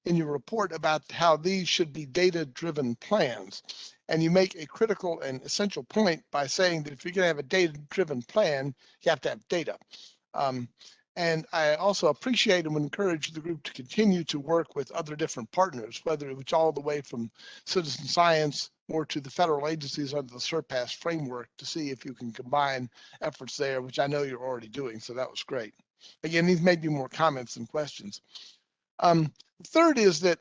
in your report about how these should be data-driven plans. And you make a critical and essential point by saying that if you're going to have a data-driven plan, you have to have data. And I also appreciate and would encourage the group to continue to work with other different partners, whether it's all the way from citizen science or to the federal agencies under the SURPASS framework, to see if you can combine efforts there, which I know you're already doing. So that was great. Again, these may be more comments than questions. Third is that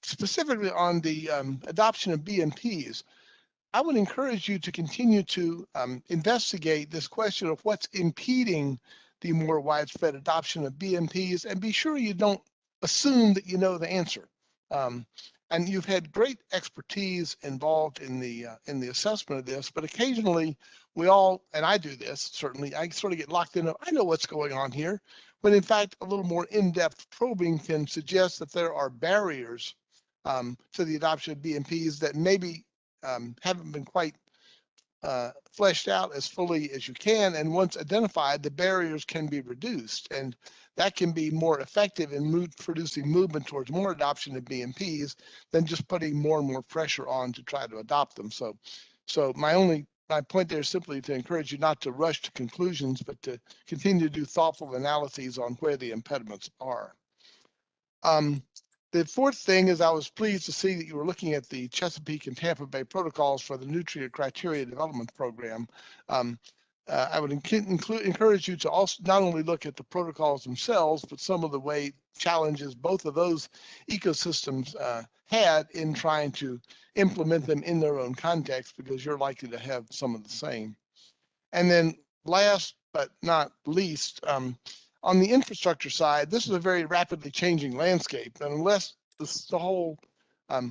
specifically on the adoption of BMPs, I would encourage you to continue to investigate this question of what's impeding the more widespread adoption of BMPs, and be sure you don't assume that you know the answer. And you've had great expertise involved in the assessment of this, but occasionally we all, and I do this certainly, I sort of get locked in. I know what's going on here, when in fact a little more in-depth probing can suggest that there are barriers to the adoption of BMPs that maybe haven't been quite fleshed out as fully as you can. And once identified, the barriers can be reduced, and that can be more effective in producing movement towards more adoption of BMPs than just putting more and more pressure on to try to adopt them. So my point there is simply to encourage you not to rush to conclusions, but to continue to do thoughtful analyses on where the impediments are. The fourth thing is I was pleased to see that you were looking at the Chesapeake and Tampa Bay protocols for the Nutrient Criteria Development Program. I would encourage you to also not only look at the protocols themselves, but some of the way challenges both of those ecosystems had in trying to implement them in their own context, because you're likely to have some of the same. And then last but not least, on the infrastructure side, this is a very rapidly changing landscape, and unless the whole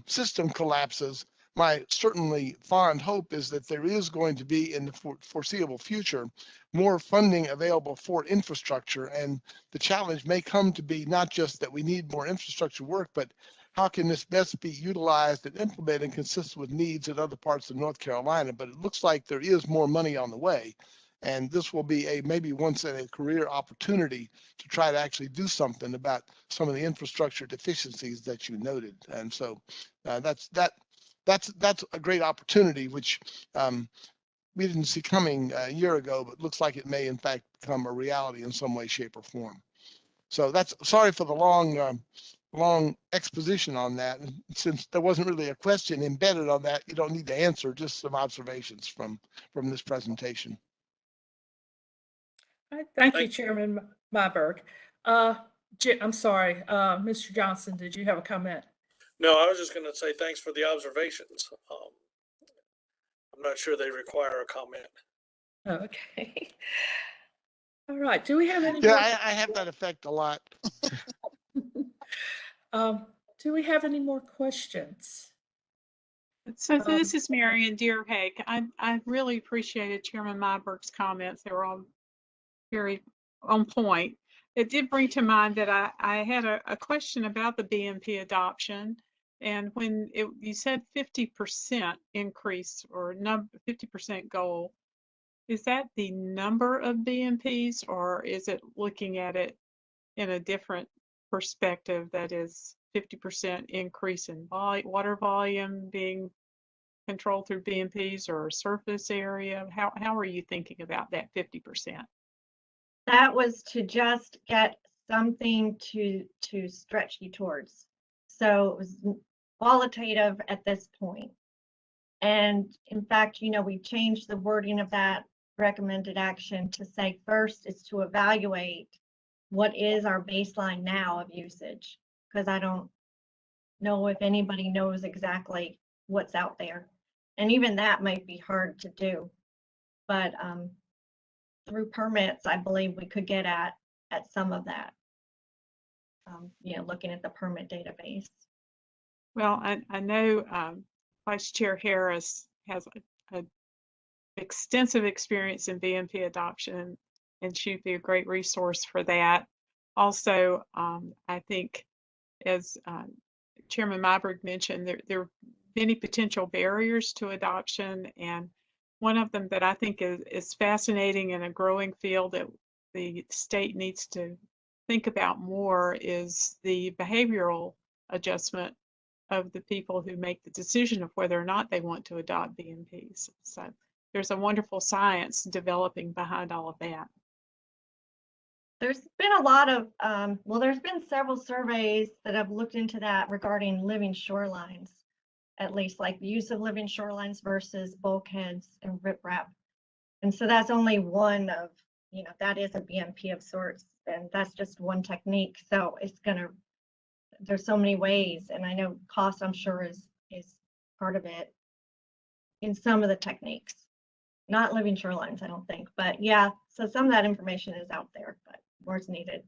system collapses, my certainly fond hope is that there is going to be, in the foreseeable future, more funding available for infrastructure. And the challenge may come to be not just that we need more infrastructure work, but how can this best be utilized and implemented consistent with needs in other parts of North Carolina? But it looks like there is more money on the way. And this will be a maybe once in a career opportunity to try to actually do something about some of the infrastructure deficiencies that you noted. And so that's a great opportunity, which we didn't see coming a year ago, but looks like it may in fact become a reality in some way, shape, or form. So sorry for the long exposition on that. And since there wasn't really a question embedded on that, you don't need to answer, just some observations from this presentation. Thank you, Chairman Myberg. I'm sorry, Mr. Johnson, did you have a comment? No, I was just going to say thanks for the observations. I'm not sure they require a comment. Okay. All right. Do we have any? Yeah, I have that effect a lot. Do we have any more questions? So this is Marion Deerhake. I really appreciated Chairman Myberg's comments. They were all very on point. It did bring to mind that I had a question about the BMP adoption. And when you said 50% increase or 50% goal, is that the number of BMPs, or is it looking at it in a different perspective, that is 50% increase in water volume being controlled through BMPs, or surface area? How are you thinking about that 50%? That was to just get something to stretch you towards. So it was qualitative at this point. And in fact, you know, we changed the wording of that recommended action to say first is to evaluate what is our baseline now of usage, because I don't know if anybody knows exactly what's out there. And even that might be hard to do. But through permits, I believe we could get at some of that. You know, looking at the permit database. Well, I know Vice Chair Harris has a extensive experience in BMP adoption, and she'd be a great resource for that. Also, I think, as Chairman Myberg mentioned, there are many potential barriers to adoption, and one of them that I think is fascinating and a growing field that the state needs to think about more is the behavioral adjustment of the people who make the decision of whether or not they want to adopt BMPs. So there's a wonderful science developing behind all of that. There's been a lot of, well, there's been several surveys that have looked into that regarding living shorelines, at least like the use of living shorelines versus bulkheads and riprap. And so that's only one of, you know, that is a BMP of sorts, and that's just one technique. So it's gonna, there's so many ways, and I know cost, I'm sure, is part of it in some of the techniques. Not living shorelines, I don't think, but yeah, so some of that information is out there, but more is needed.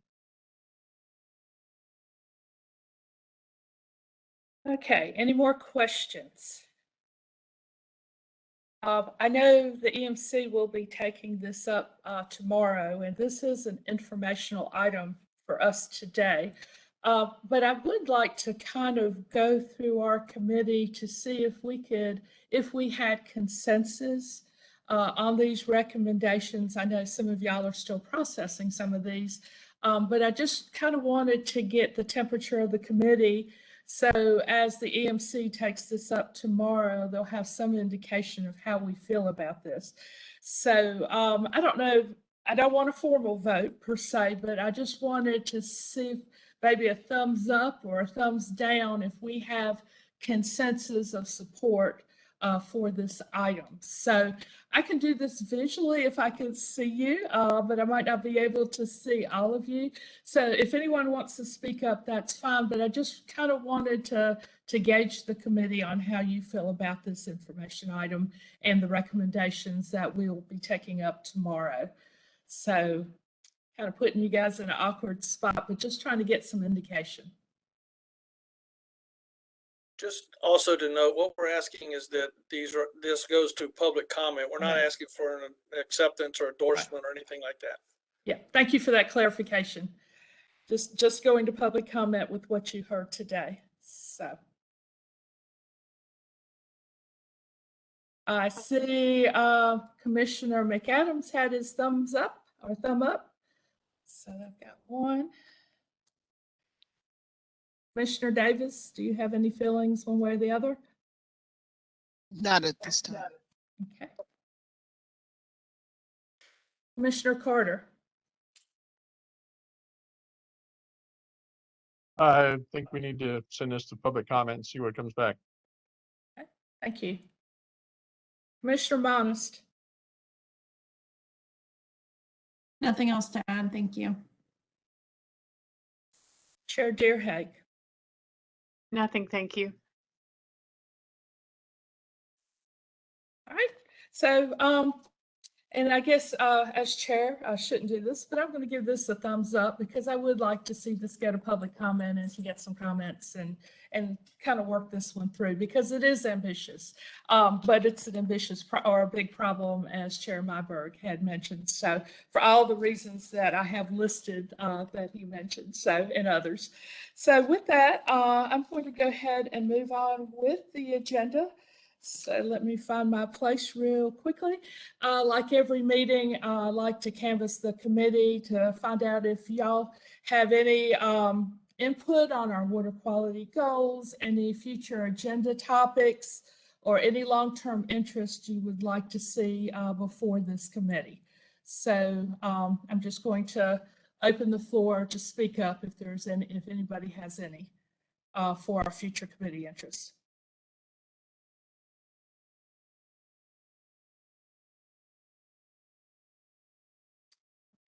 Okay, any more questions? I know the EMC will be taking this up tomorrow, and this is an informational item for us today. But I would like to kind of go through our committee to see if we had consensus on these recommendations. I know some of y'all are still processing some of these, but I just kind of wanted to get the temperature of the committee. So as the EMC takes this up tomorrow, they'll have some indication of how we feel about this. So I don't know, I don't want a formal vote per se, but I just wanted to see maybe a thumbs up or a thumbs down if we have consensus of support for this item. So I can do this visually if I can see you, but I might not be able to see all of you. So if anyone wants to speak up, that's fine, but I just kind of wanted to gauge the committee on how you feel about this information item and the recommendations that we'll be taking up tomorrow. So kind of putting you guys in an awkward spot, but just trying to get some indication. Just also to note, what we're asking is that this goes to public comment. We're not asking for an acceptance or endorsement or anything like that. Yeah, thank you for that clarification. Just going to public comment with what you heard today. So I see Commissioner McAdams had his thumbs up or thumb up. So I've got one. Commissioner Davis, do you have any feelings one way or the other? Not at this time. Okay. Commissioner Carter. I think we need to send this to public comment and see what comes back. Okay. Thank you. Commissioner Monist. Nothing else to add. Thank you. Chair Deerhag. Nothing, thank you. All right. So, and I guess as chair, I shouldn't do this, but I'm going to give this a thumbs up because I would like to see this go to public comment and to get some comments and kind of work this one through because it is ambitious, but it's an ambitious or a big problem as Chair Myberg had mentioned. So for all the reasons that I have listed that he mentioned, so and others. So with that, I'm going to go ahead and move on with the agenda. So let me find my place real quickly. Like every meeting, I like to canvass the committee to find out if y'all have any input on our water quality goals, any future agenda topics, or any long-term interest you would like to see before this committee. So I'm just going to open the floor to speak up if there's any, if anybody has any for our future committee interests.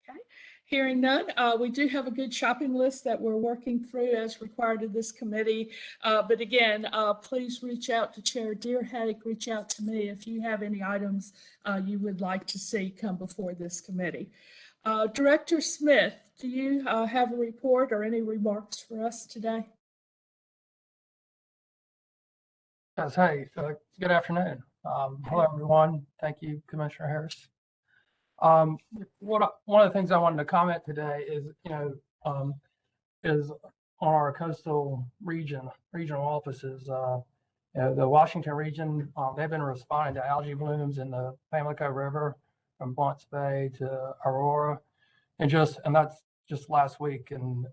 Okay, hearing none, we do have a good shopping list that we're working through as required of this committee. But again, please reach out to Chair Deerhake, reach out to me if you have any items you would like to see come before this committee. Director Smith, do you have a report or any remarks for us today? Yes, hey, good afternoon. Hello, everyone. Thank you, Commissioner Harris. One of the things I wanted to comment today is, is on our coastal regional offices. The Washington region, they've been responding to algae blooms in the Pamlico River from Blunt's Bay to Aurora, and that's just last week, and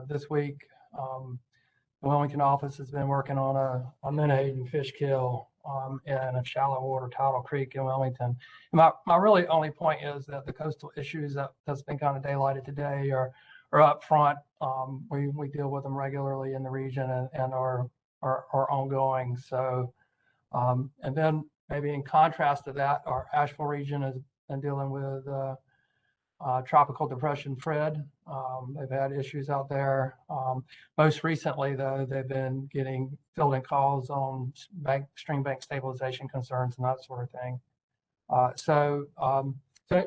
this week, the Wilmington office has been working on a menhaden fish kill in a shallow water tidal creek in Wilmington. And my really only point is that the coastal issues that's been kind of daylighted today are up front. We deal with them regularly in the region and are ongoing. So, and then maybe in contrast to that, our Asheville region has been dealing with Tropical Depression Fred. They've had issues out there. Most recently, though, they've been getting fielding calls on stream bank stabilization concerns and that sort of thing. So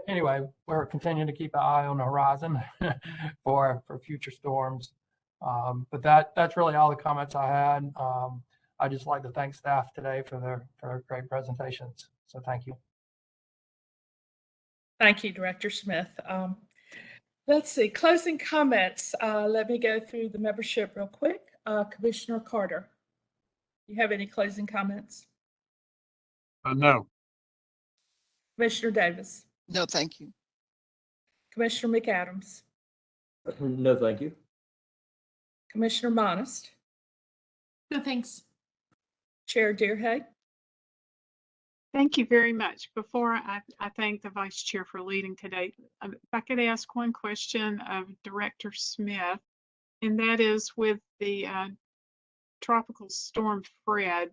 anyway, we're continuing to keep an eye on the horizon for future storms. But that's really all the comments I had. I'd just like to thank staff today for their great presentations. So thank you. Thank you, Director Smith. Let's see, closing comments. Let me go through the membership real quick. Commissioner Carter, do you have any closing comments? No. Commissioner Davis? No, thank you. Commissioner McAdams? No, thank you. Commissioner Monist? No, thanks. Chair Deerhake? Thank you very much. Before I thank the Vice Chair for leading today, if I could ask one question of Director Smith, and that is with the Tropical Storm Fred.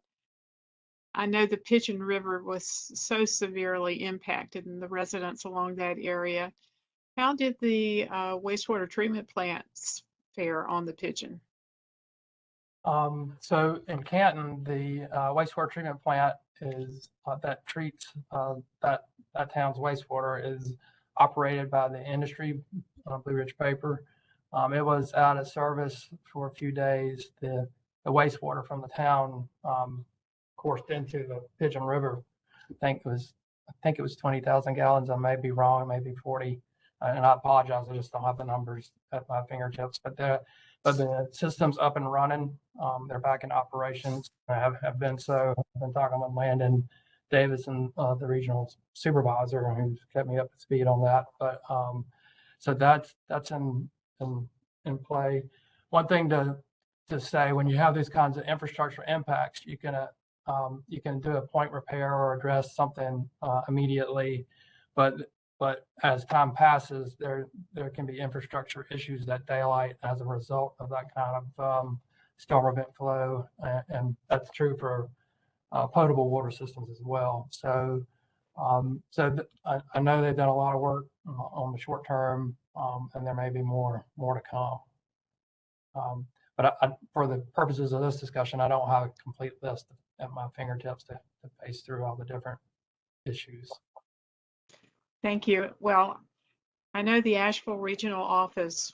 I know the Pigeon River was so severely impacted and the residents along that area. How did the wastewater treatment plants fare on the Pigeon? So in Canton, the wastewater treatment plant is that treats that town's wastewater is operated by the industry, Blue Ridge Paper. It was out of service for a few days. The wastewater from the town coursed into the Pigeon River. I think it was 20,000 gallons. I may be wrong. It may be 40. And I apologize. I just don't have the numbers at my fingertips. But the system's up and running. They're back in operations. Have been so. I've been talking with Landon Davis and the regional supervisor who's kept me up to speed on that. But so that's in play. One thing to say, when you have these kinds of infrastructure impacts, you can do a point repair or address something immediately, but as time passes, there can be infrastructure issues that daylight as a result of that kind of storm event flow, and that's true for potable water systems as well. So, I know they've done a lot of work on the short term, and there may be more to come. But for the purposes of this discussion, I don't have a complete list at my fingertips to pace through all the different issues. Thank you. Well, I know the Asheville Regional Office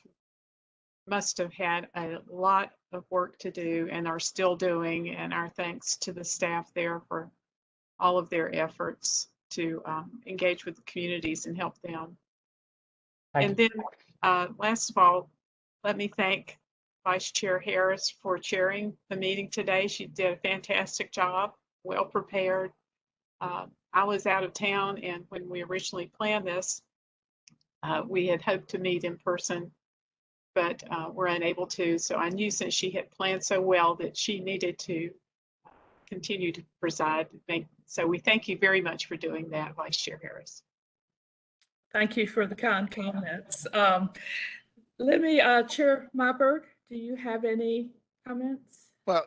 must have had a lot of work to do and are still doing, and our thanks to the staff there for all of their efforts to engage with the communities and help them. And then last of all, let me thank Vice Chair Harris for chairing the meeting today. She did a fantastic job, well prepared. I was out of town, and when we originally planned this, we had hoped to meet in person, but were unable to. So I knew, since she had planned so well, that she needed to continue to preside. So we thank you very much for doing that, Vice Chair Harris. Thank you for the kind comments. Let me, Chair Myberg, do you have any comments? Well,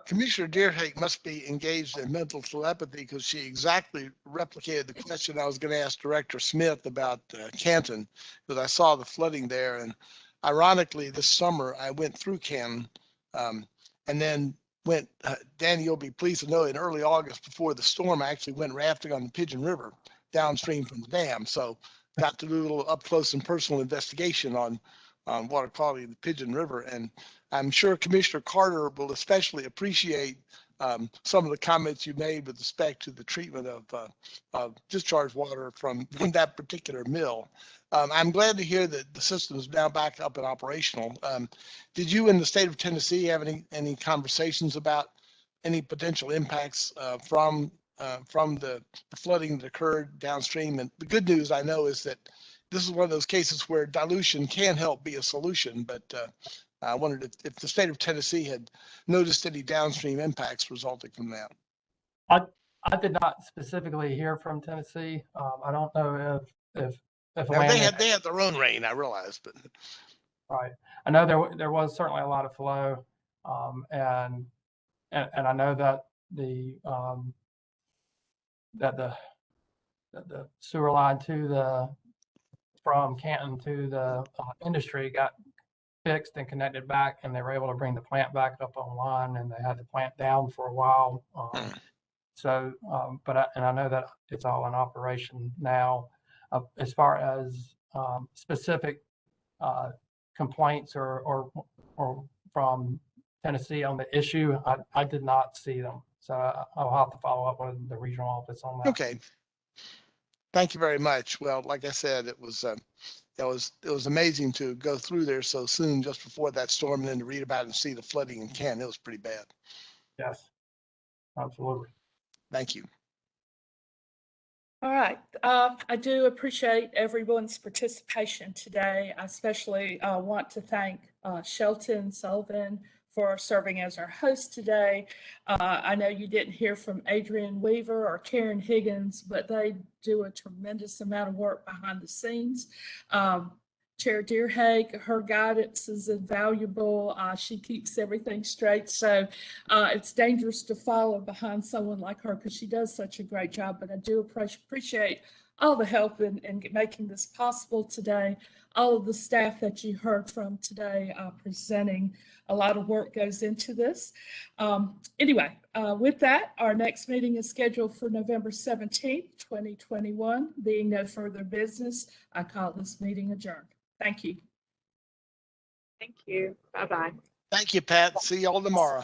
Commissioner Deerhake must be engaged in mental telepathy because she exactly replicated the question I was going to ask Director Smith about Canton, because I saw the flooding there. And ironically, this summer I went through Canton and then went, Danny, you'll be pleased to know, in early August before the storm, I actually went rafting on the Pigeon River downstream from the dam. So got to do a little up close and personal investigation on water quality in the Pigeon River. And I'm sure Commissioner Carter will especially appreciate some of the comments you made with respect to the treatment of discharge water from that particular mill. I'm glad to hear that the system is now back up and operational. Did you in the state of Tennessee have any conversations about any potential impacts from the flooding that occurred downstream? And the good news I know is that this is one of those cases where dilution can help be a solution, but I wondered if the state of Tennessee had noticed any downstream impacts resulting from that. I did not specifically hear from Tennessee. I don't know if now, they had their own rain, I realized, but right. I know there was certainly a lot of flow, and I know that the sewer line from Canton to the industry got fixed and connected back, and they were able to bring the plant back up online, and they had the plant down for a while. But I know that it's all in operation now. As far as specific complaints or from Tennessee on the issue, I did not see them. So I'll have to follow up with the regional office on that. Okay. Thank you very much. Well, like I said, it was amazing to go through there so soon, just before that storm, and then to read about it and see the flooding in Canton. It was pretty bad. Yes, absolutely. Thank you. All right. I do appreciate everyone's participation today. I especially want to thank Shelton Sullivan for serving as our host today. I know you didn't hear from Adrian Weaver or Karen Higgins, but they do a tremendous amount of work behind the scenes. Chair Deerhake, her guidance is invaluable. She keeps everything straight. So it's dangerous to follow behind someone like her because she does such a great job. But I do appreciate all the help in making this possible today. All of the staff that you heard from today presenting. A lot of work goes into this. Anyway, with that, our next meeting is scheduled for November 17th, 2021. Being no further business, I call this meeting adjourned. Thank you. Thank you. Bye-bye. Thank you, Pat. See y'all tomorrow.